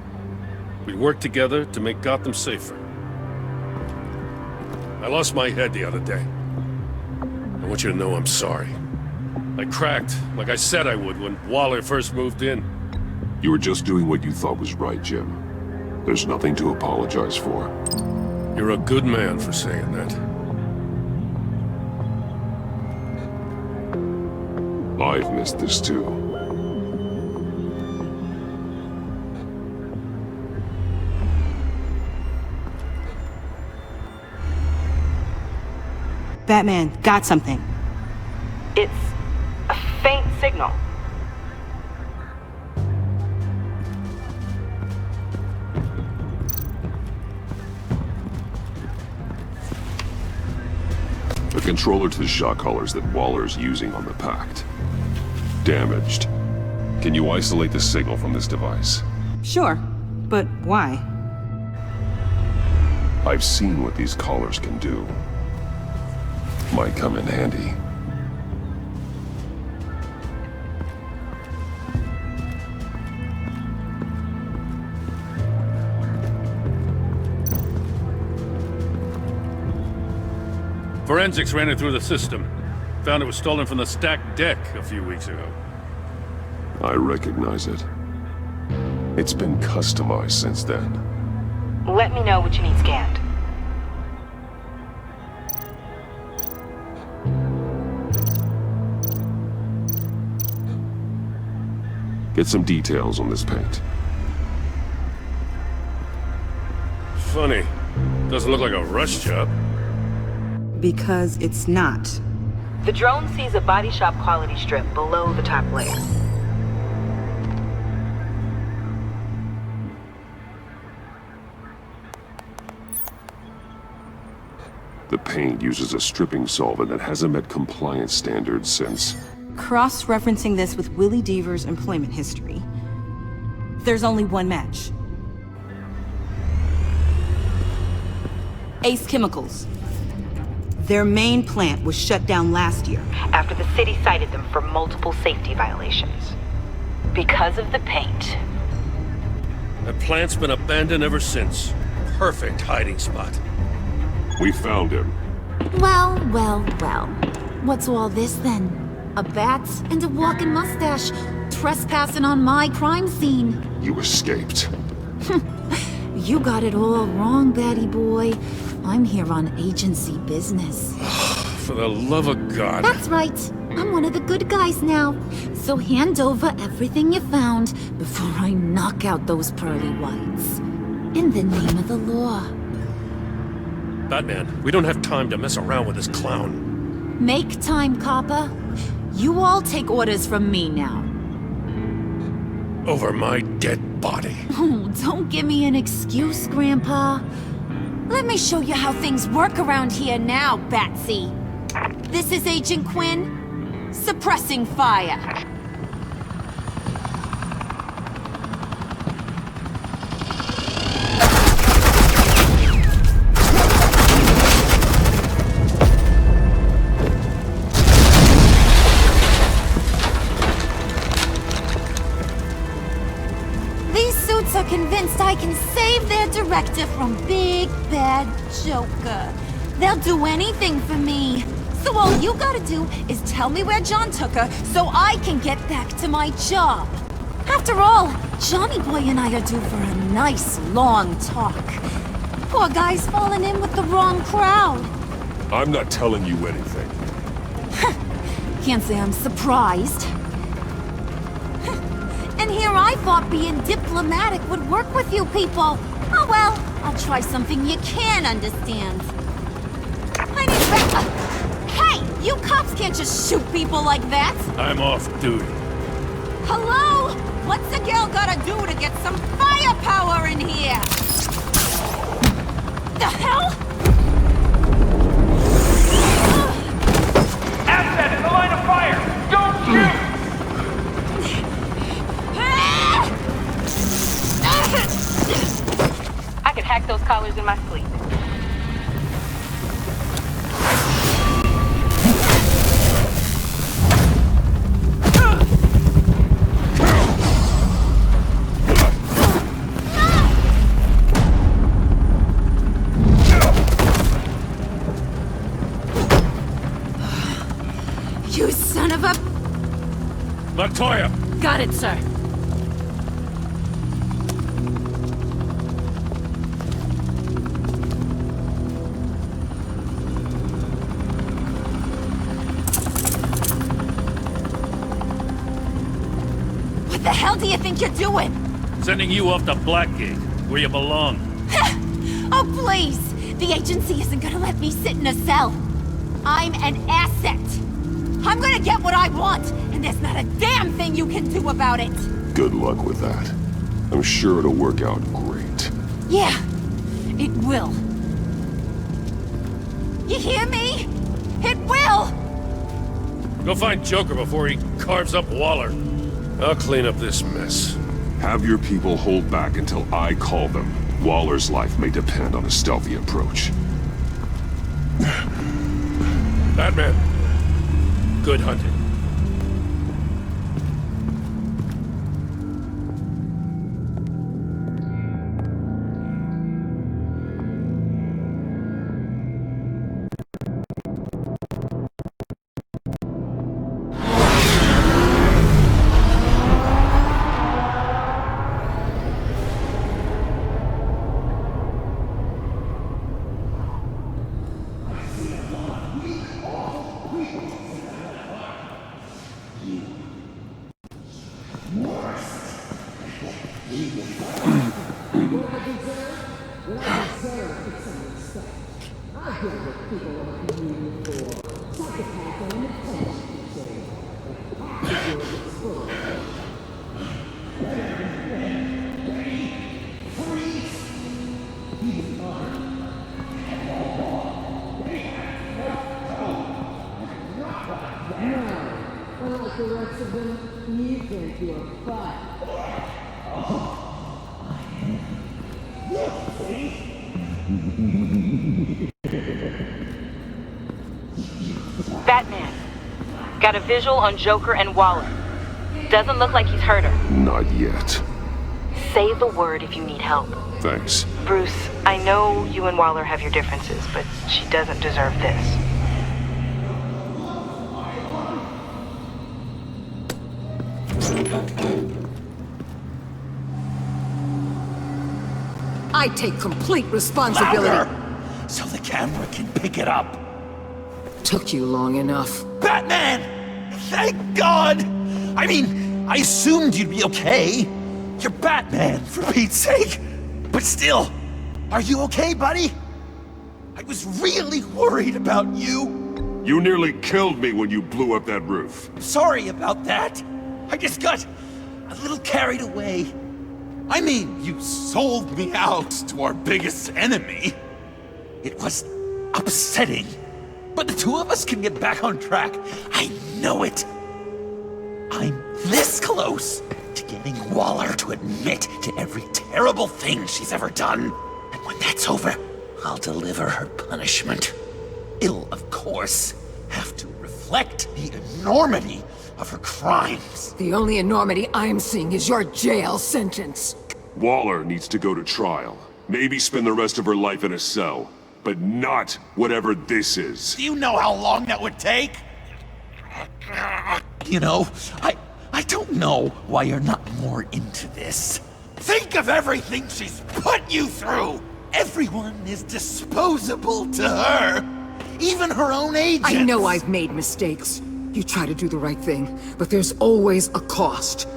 We'd work together to make Gotham safer. I lost my head the other day. I want you to know I'm sorry. I cracked, like I said I would when Waller first moved in. You were just doing what you thought was right, Jim. There's nothing to apologize for. You're a good man for saying that. I've missed this too. Batman, got something. It's a faint signal. A controller to the shot collars that Waller's using on the Pact. Damaged. Can you isolate the signal from this device? Sure, but why? I've seen what these collars can do. Might come in handy. Forensics ran it through the system. Found it was stolen from the stacked deck a few weeks ago. I recognize it. It's been customized since then. Let me know what you need scanned. Get some details on this paint. Funny. Doesn't look like a rush job. Because it's not. The drone sees a body shop quality strip below the top layer. The paint uses a stripping solvent that hasn't met compliance standards since... Cross-referencing this with Willie Deaver's employment history, there's only one match. Ace Chemicals. Their main plant was shut down last year after the city cited them for multiple safety violations. Because of the paint. That plant's been abandoned ever since. Perfect hiding spot. We found him. Well, well, well. What's all this then? A bat and a walking mustache trespassing on my crime scene. You escaped. You got it all wrong, Batty boy. I'm here on agency business. For the love of God. That's right. I'm one of the good guys now. So hand over everything you found before I knock out those pearly whites. In the name of the law. Batman, we don't have time to mess around with this clown. Make time, copper. You all take orders from me now. Over my dead body. Oh, don't give me an excuse, Grandpa. Let me show you how things work around here now, Batsy. This is Agent Quinn, suppressing fire. Convinced I can save their director from Big Bad Joker. They'll do anything for me. So all you gotta do is tell me where John took her so I can get back to my job. After all, Johnny Boy and I are due for a nice long talk. Poor guy's fallen in with the wrong crowd. I'm not telling you anything. Can't say I'm surprised. And here I thought being diplomatic would work with you people. Oh well, I'll try something you can understand. I need Hey, you cops can't just shoot people like that. I'm off duty. Hello? What's a girl gotta do to get some firepower in here? The hell? Asset in the line of fire! Don't shoot! I could hack those collars in my sleep. You son of a... Montoya! Got it, sir. What the hell do you think you're doing? Sending you off to Blackgate, where you belong. Oh, please! The agency isn't gonna let me sit in a cell. I'm an asset. I'm gonna get what I want, and there's not a damn thing you can do about it. Good luck with that. I'm sure it'll work out great. Yeah, it will. You hear me? It will! Go find Joker before he carves up Waller. I'll clean up this mess. Have your people hold back until I call them. Waller's life may depend on a stealthy approach. Batman, good hunting. Unlike the rest of them, you think you're fine. Batman. Got a visual on Joker and Waller. Doesn't look like he's hurt her. Not yet. Say the word if you need help. Thanks. Bruce, I know you and Waller have your differences, but she doesn't deserve this. I take complete responsibility. Louder, so the camera can pick it up. Took you long enough. Batman! Thank God! I mean, I assumed you'd be okay. You're Batman, for Pete's sake. But still, are you okay, buddy? I was really worried about you. You nearly killed me when you blew up that roof. Sorry about that. I just got a little carried away. I mean, you sold me out to our biggest enemy. It was upsetting. But the two of us can get back on track. I know it. I'm this close to getting Waller to admit to every terrible thing she's ever done. And when that's over, I'll deliver her punishment. It'll, of course, have to reflect the enormity of her crimes. The only enormity I'm seeing is your jail sentence. Waller needs to go to trial. Maybe spend the rest of her life in a cell. But not whatever this is. Do you know how long that would take? You know, I don't know why you're not more into this. Think of everything she's put you through! Everyone is disposable to her. Even her own agents. I know I've made mistakes. You try to do the right thing, but there's always a cost.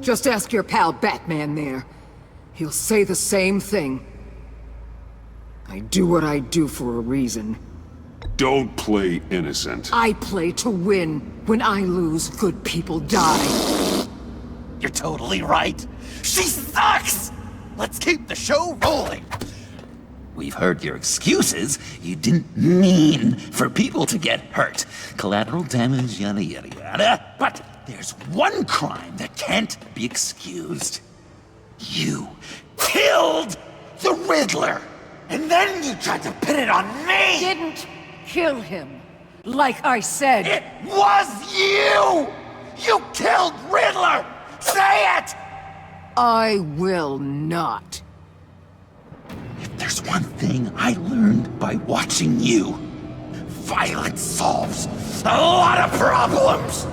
Just ask your pal Batman there. He'll say the same thing. I do what I do for a reason. Don't play innocent. I play to win. When I lose, good people die. You're totally right. She sucks! Let's keep the show rolling. We've heard your excuses. You didn't mean for people to get hurt. Collateral damage, yada yada yada. But there's one crime that can't be excused. You killed the Riddler! And then you tried to pin it on me! Didn't kill him. Like I said. It was you! You killed Riddler! Say it! I will not. If there's one thing I learned by watching you, violence solves a lot of problems!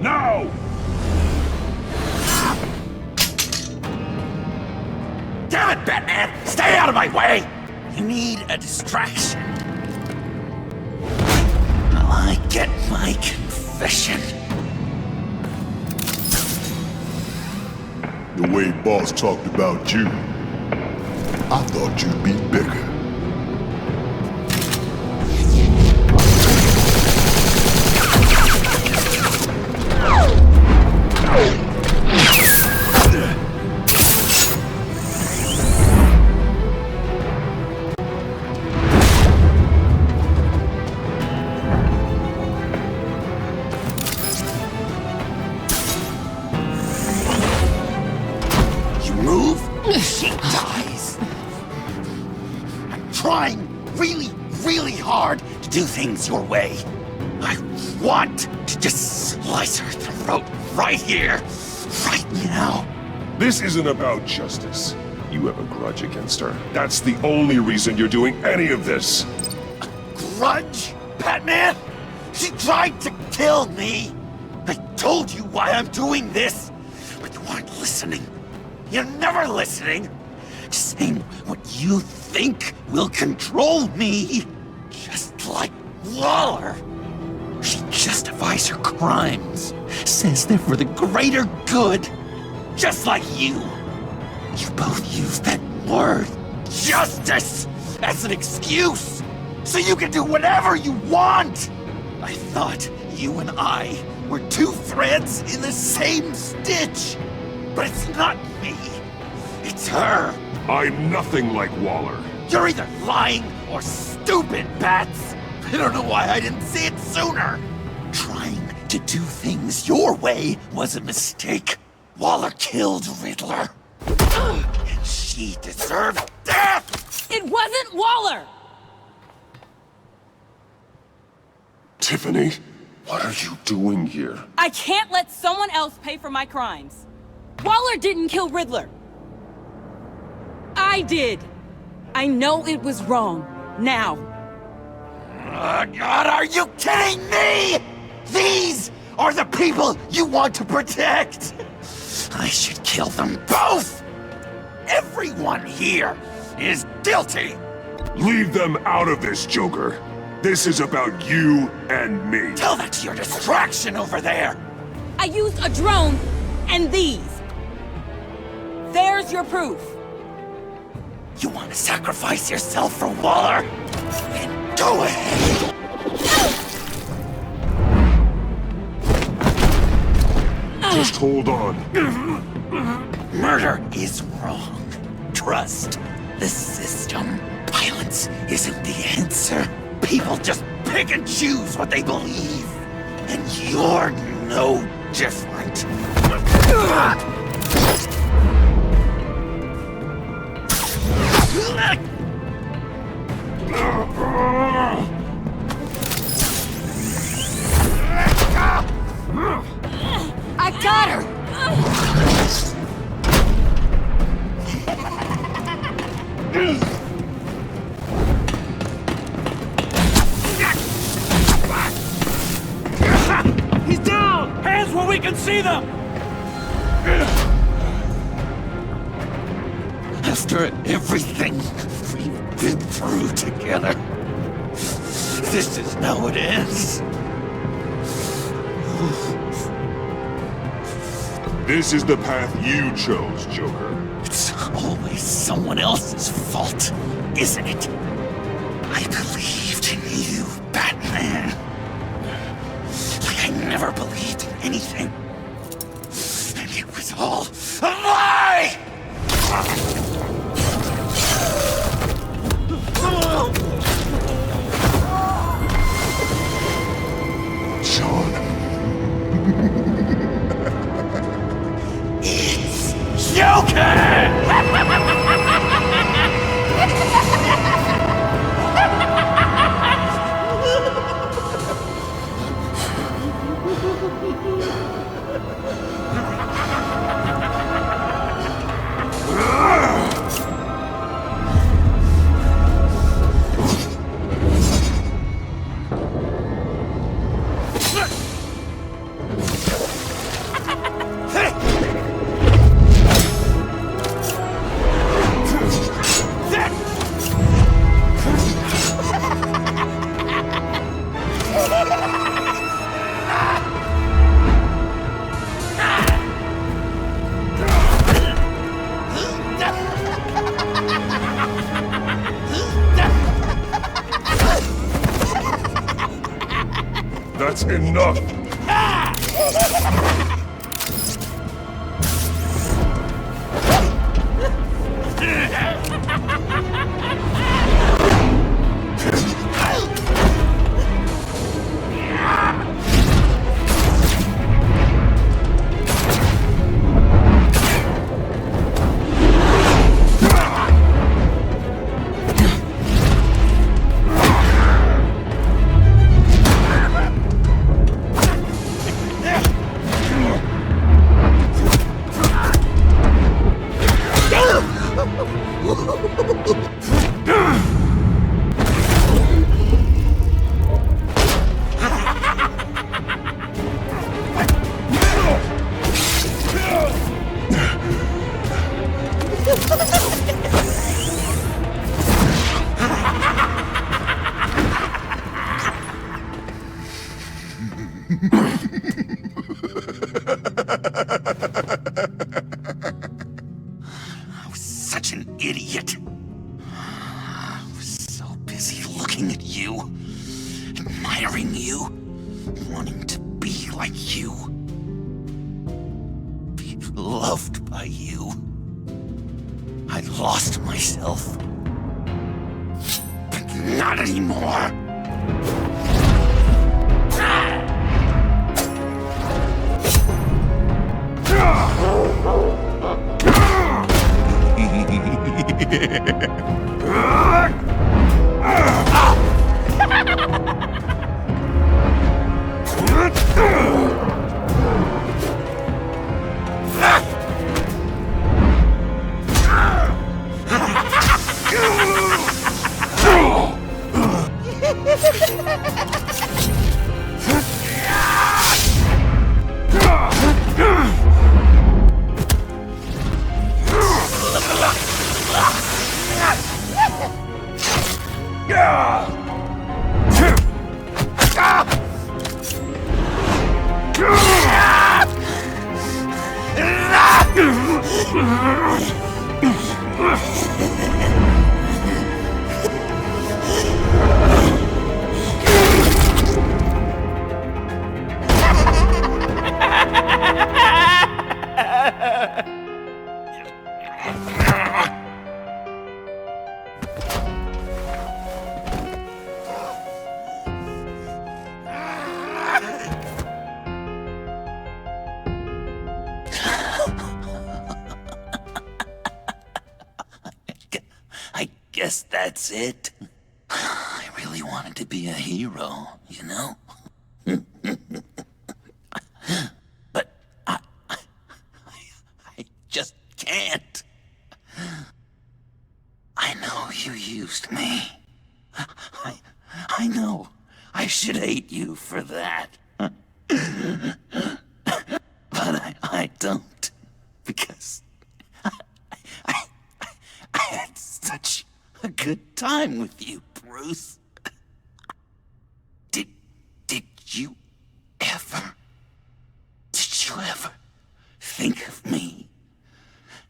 No! Damn it, Batman! Stay out of my way! You need a distraction. While I get my confession. The way Boss talked about you, I thought you'd be bigger. She dies. I'm trying really hard to do things your way. I want to just slice her throat right here, right now. This isn't about justice. You have a grudge against her. That's the only reason you're doing any of this. A grudge, Batman? She tried to kill me. I told you why I'm doing this, but you aren't listening. You're never listening. Just saying what you think will control me. Just like Waller. She justifies her crimes. Says they're for the greater good. Just like you. You both use that word, justice, as an excuse. So you can do whatever you want. I thought you and I were two threads in the same stitch. But it's not me. It's her. I'm nothing like Waller. You're either lying or stupid, Bats. I don't know why I didn't see it sooner. Trying to do things your way was a mistake. Waller killed Riddler. And she deserved death! It wasn't Waller! Tiffany, what are you doing here? I can't let someone else pay for my crimes. Waller didn't kill Riddler. I did. I know it was wrong. Now. God, are you kidding me? These are the people you want to protect. I should kill them both. Everyone here is guilty. Leave them out of this, Joker. This is about you and me. Tell that to your distraction over there. I used a drone and these. There's your proof. You want to sacrifice yourself for Waller? Then go ahead. Just hold on. Murder is wrong. Trust the system. Violence isn't the answer. People just pick and choose what they believe. And you're no different. I got her! He's down! Hands where we can see them! After everything we've been through together, this is how it ends. This is the path you chose, Joker. It's always someone else's fault, isn't it? I believed in you, Batman. Like I never believed in anything. And it was all a lie! Sean. It's Joker! That's enough! I was such an idiot. I was so busy looking at you, admiring you, wanting to be like you. Be loved by you. I lost myself. But not anymore. I guess that's it. I really wanted to be a hero, you know? But I just can't. I know you used me. I know I should hate you for that. But I don't. Because I had such a good time with you, Bruce. Did you ever think of me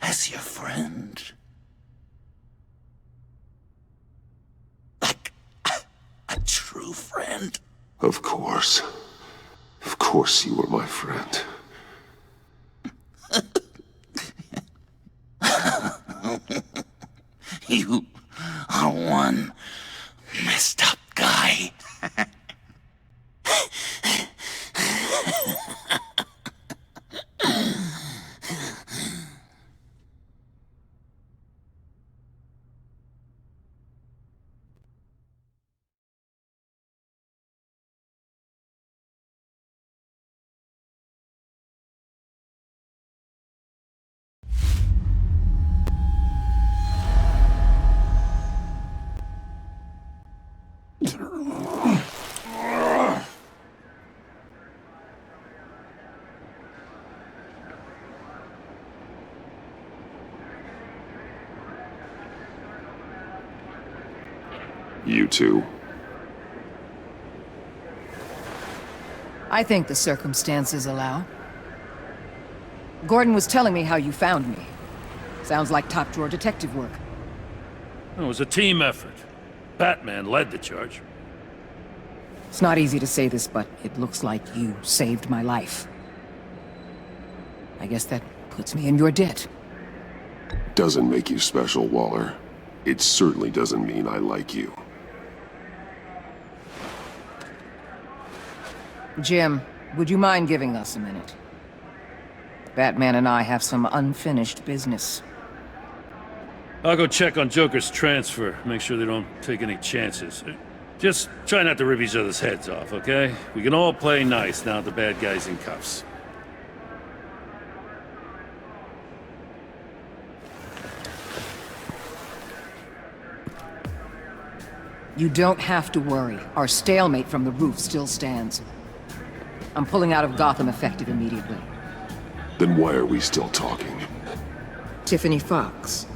as your friend? Like a true friend? Of course. Of course you were my friend. You are one messed up guy. You two. I think the circumstances allow. Gordon was telling me how you found me. Sounds like top-drawer detective work. It was a team effort. Batman led the charge. It's not easy to say this, but it looks like you saved my life. I guess that puts me in your debt. Doesn't make you special, Waller. It certainly doesn't mean I like you. Jim, would you mind giving us a minute? Batman and I have some unfinished business. I'll go check on Joker's transfer, make sure they don't take any chances. Just try not to rip each other's heads off, okay? We can all play nice now that the bad guy's in cuffs. You don't have to worry. Our stalemate from the roof still stands. I'm pulling out of Gotham effective immediately. Then why are we still talking? Tiffany Fox.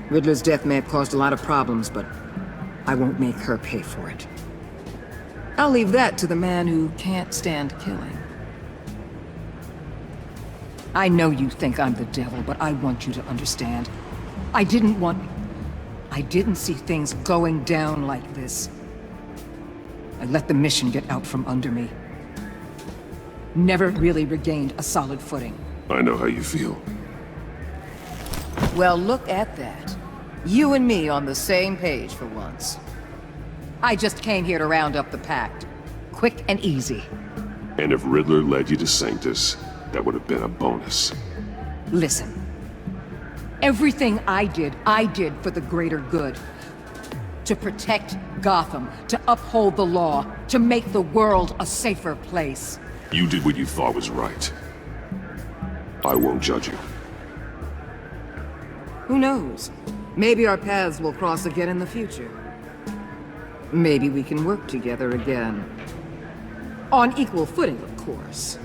Riddler's death may have caused a lot of problems, but I won't make her pay for it. I'll leave that to the man who can't stand killing. I know you think I'm the devil, but I want you to understand. I didn't see things going down like this. I let the mission get out from under me. Never really regained a solid footing. I know how you feel. Well, look at that. You and me on the same page for once. I just came here to round up the pact. Quick and easy. And if Riddler led you to Sanctus, that would have been a bonus. Listen. Everything I did for the greater good. To protect Gotham, to uphold the law, to make the world a safer place. You did what you thought was right. I won't judge you. Who knows? Maybe our paths will cross again in the future. Maybe we can work together again. On equal footing, of course.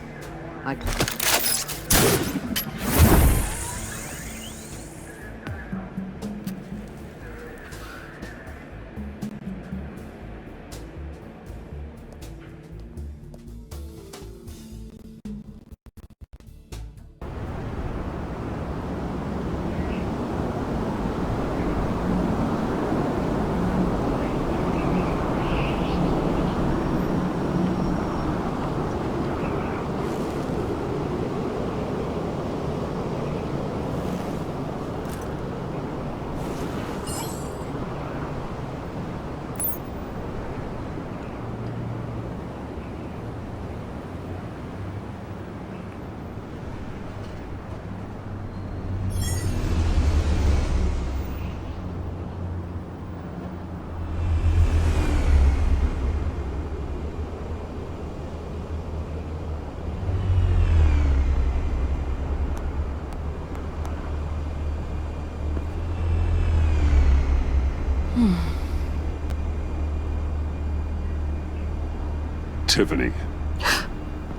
Tiffany,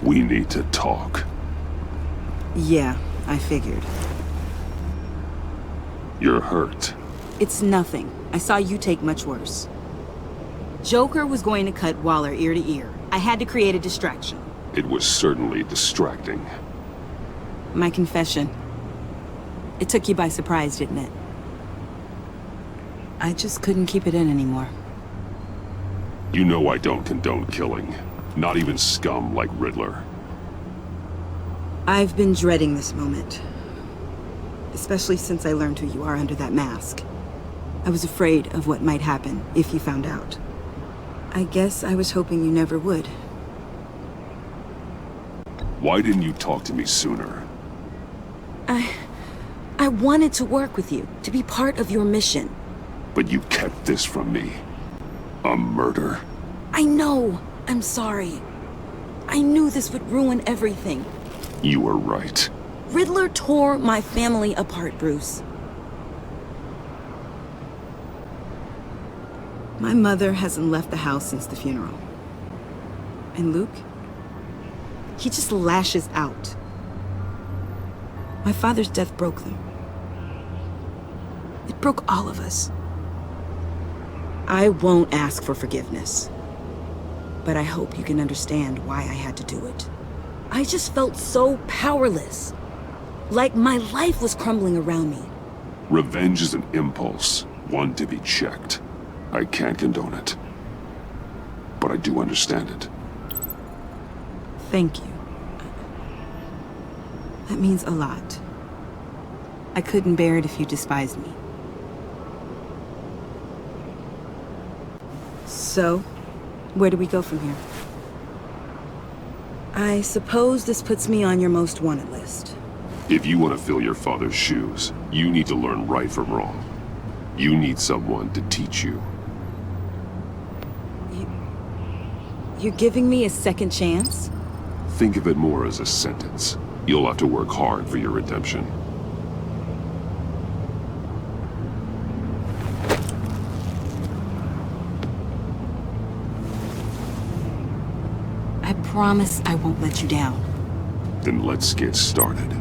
we need to talk. Yeah, I figured. You're hurt. It's nothing. I saw you take much worse. Joker was going to cut Waller ear to ear. I had to create a distraction. It was certainly distracting. My confession. It took you by surprise, didn't it? I just couldn't keep it in anymore. You know I don't condone killing. Not even scum like Riddler. I've been dreading this moment. Especially since I learned who you are under that mask. I was afraid of what might happen if you found out. I guess I was hoping you never would. Why didn't you talk to me sooner? I wanted to work with you, to be part of your mission. But you kept this from me. A murder. I know. I'm sorry. I knew this would ruin everything. You were right. Riddler tore my family apart, Bruce. My mother hasn't left the house since the funeral. And Luke? He just lashes out. My father's death broke them. It broke all of us. I won't ask for forgiveness. But I hope you can understand why I had to do it. I just felt so powerless. Like my life was crumbling around me. Revenge is an impulse, one to be checked. I can't condone it. But I do understand it. Thank you. That means a lot. I couldn't bear it if you despised me. So, where do we go from here? I suppose this puts me on your most wanted list. If you want to fill your father's shoes, you need to learn right from wrong. You need someone to teach you. You're giving me a second chance? Think of it more as a sentence. You'll have to work hard for your redemption. I promise I won't let you down. Then let's get started.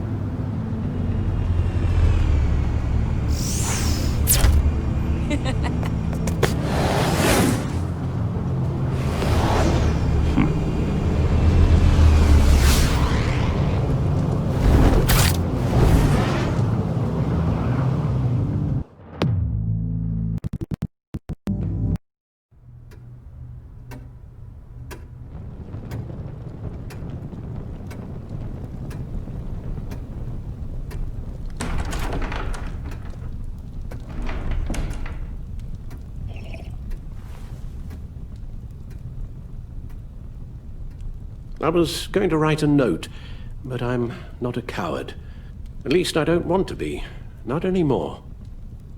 I was going to write a note, but I'm not a coward. At least I don't want to be. Not anymore.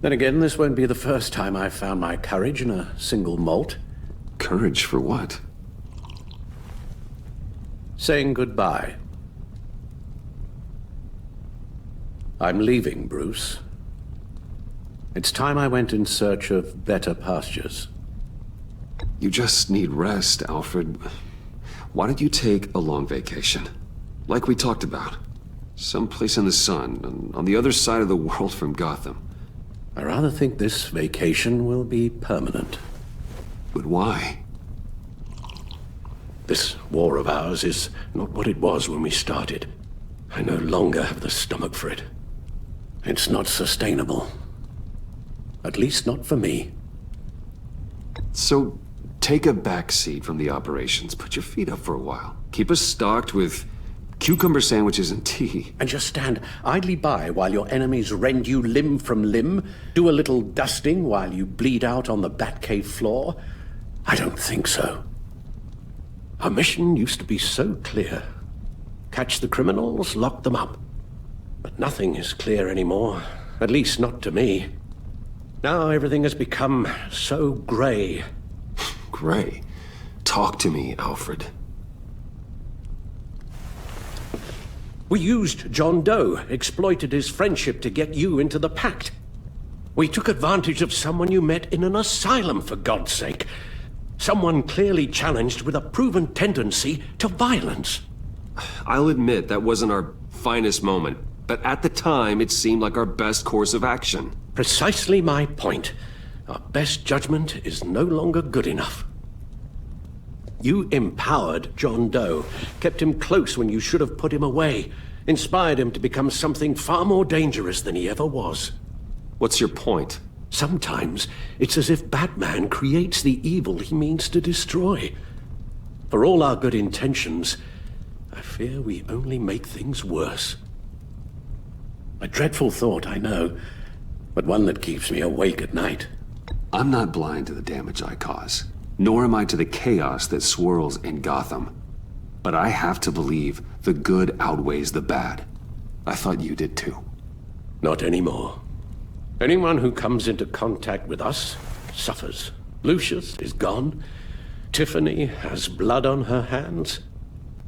Then again, this won't be the first time I've found my courage in a single malt. Courage for what? Saying goodbye. I'm leaving, Bruce. It's time I went in search of better pastures. You just need rest, Alfred. Why don't you take a long vacation? Like we talked about. Someplace in the sun, on the other side of the world from Gotham. I rather think this vacation will be permanent. But why? This war of ours is not what it was when we started. I no longer have the stomach for it. It's not sustainable. At least not for me. So, take a back seat from the operations. Put your feet up for a while. Keep us stocked with cucumber sandwiches and tea. And just stand idly by while your enemies rend you limb from limb? Do a little dusting while you bleed out on the Batcave floor? I don't think so. Our mission used to be so clear. Catch the criminals, lock them up. But nothing is clear anymore. At least not to me. Now everything has become so gray. Gray? Talk to me, Alfred. We used John Doe, exploited his friendship to get you into the pact. We took advantage of someone you met in an asylum, for God's sake. Someone clearly challenged with a proven tendency to violence. I'll admit that wasn't our finest moment, but at the time it seemed like our best course of action. Precisely my point. Our best judgment is no longer good enough. You empowered John Doe, kept him close when you should have put him away, inspired him to become something far more dangerous than he ever was. What's your point? Sometimes it's as if Batman creates the evil he means to destroy. For all our good intentions, I fear we only make things worse. A dreadful thought, I know, but one that keeps me awake at night. I'm not blind to the damage I cause, nor am I to the chaos that swirls in Gotham. But I have to believe the good outweighs the bad. I thought you did too. Not anymore. Anyone who comes into contact with us suffers. Lucius is gone. Tiffany has blood on her hands.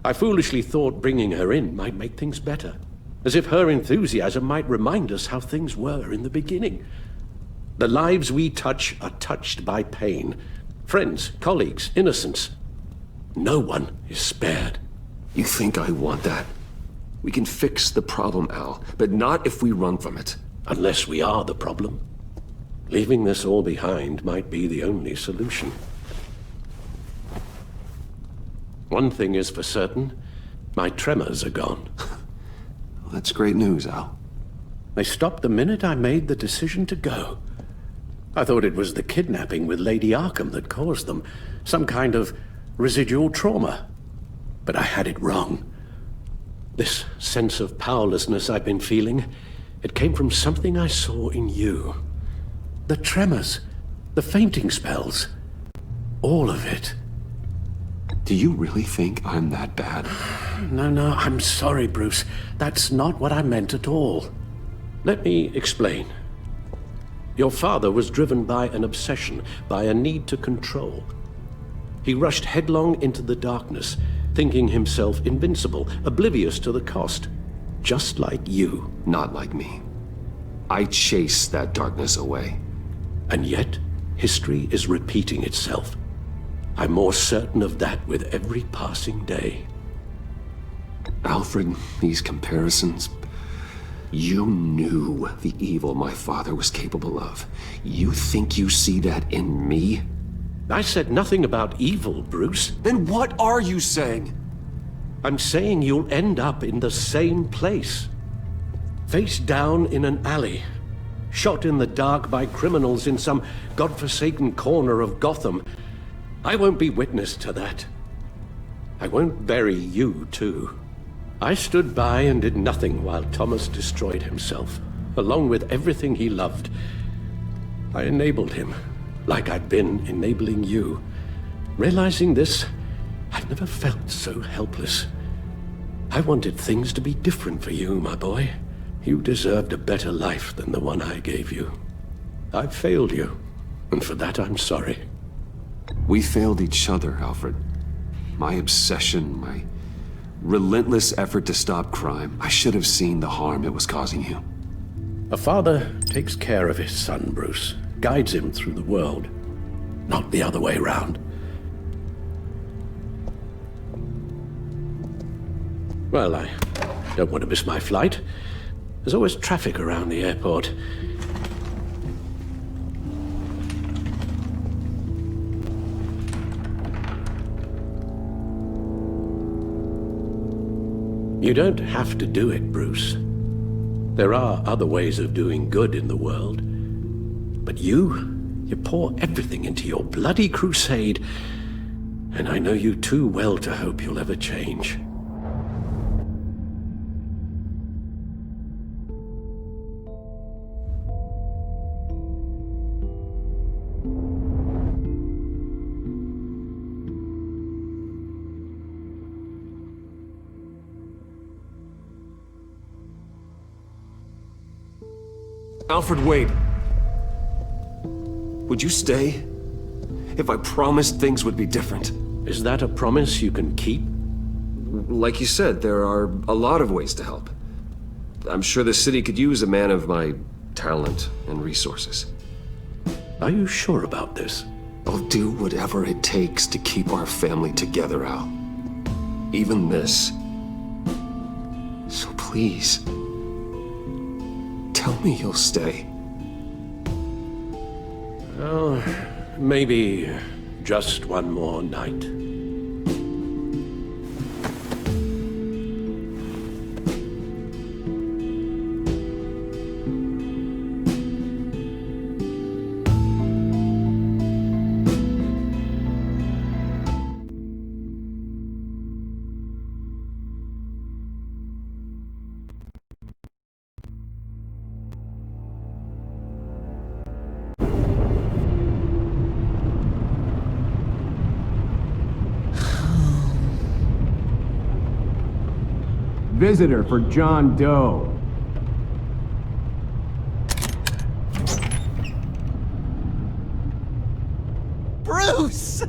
I foolishly thought bringing her in might make things better. As if her enthusiasm might remind us how things were in the beginning. The lives we touch are touched by pain. Friends, colleagues, innocents. No one is spared. You think I want that? We can fix the problem, Al, but not if we run from it. Unless we are the problem. Leaving this all behind might be the only solution. One thing is for certain, my tremors are gone. Well, that's great news, Al. They stopped the minute I made the decision to go. I thought it was the kidnapping with Lady Arkham that caused them. Some kind of residual trauma. But I had it wrong. This sense of powerlessness I've been feeling, it came from something I saw in you. The tremors, the fainting spells, all of it. Do you really think I'm that bad? No, I'm sorry, Bruce. That's not what I meant at all. Let me explain. Your father was driven by an obsession, by a need to control. He rushed headlong into the darkness, thinking himself invincible, oblivious to the cost. Just like you. Not like me. I chased that darkness away. And yet, history is repeating itself. I'm more certain of that with every passing day. Alfred, these comparisons... You knew the evil my father was capable of. You think you see that in me? I said nothing about evil, Bruce. Then what are you saying? I'm saying you'll end up in the same place. Face down in an alley. Shot in the dark by criminals in some godforsaken corner of Gotham. I won't be witness to that. I won't bury you, too. I stood by and did nothing while Thomas destroyed himself, along with everything he loved. I enabled him, like I'd been enabling you. Realizing this, I've never felt so helpless. I wanted things to be different for you, my boy. You deserved a better life than the one I gave you. I failed you, and for that I'm sorry. We failed each other, Alfred. My obsession, my relentless effort to stop crime. I should have seen the harm it was causing you. A father takes care of his son, Bruce. Guides him through the world. Not the other way around. Well, I don't want to miss my flight. There's always traffic around the airport. You don't have to do it, Bruce. There are other ways of doing good in the world. But you pour everything into your bloody crusade, and I know you too well to hope you'll ever change. Alfred, wait. Would you stay? If I promised things would be different. Is that a promise you can keep? Like you said, there are a lot of ways to help. I'm sure the city could use a man of my talent and resources. Are you sure about this? I'll do whatever it takes to keep our family together, Al. Even this. So please, tell me you'll stay. Oh, maybe just one more night. Visitor for John Doe. Bruce!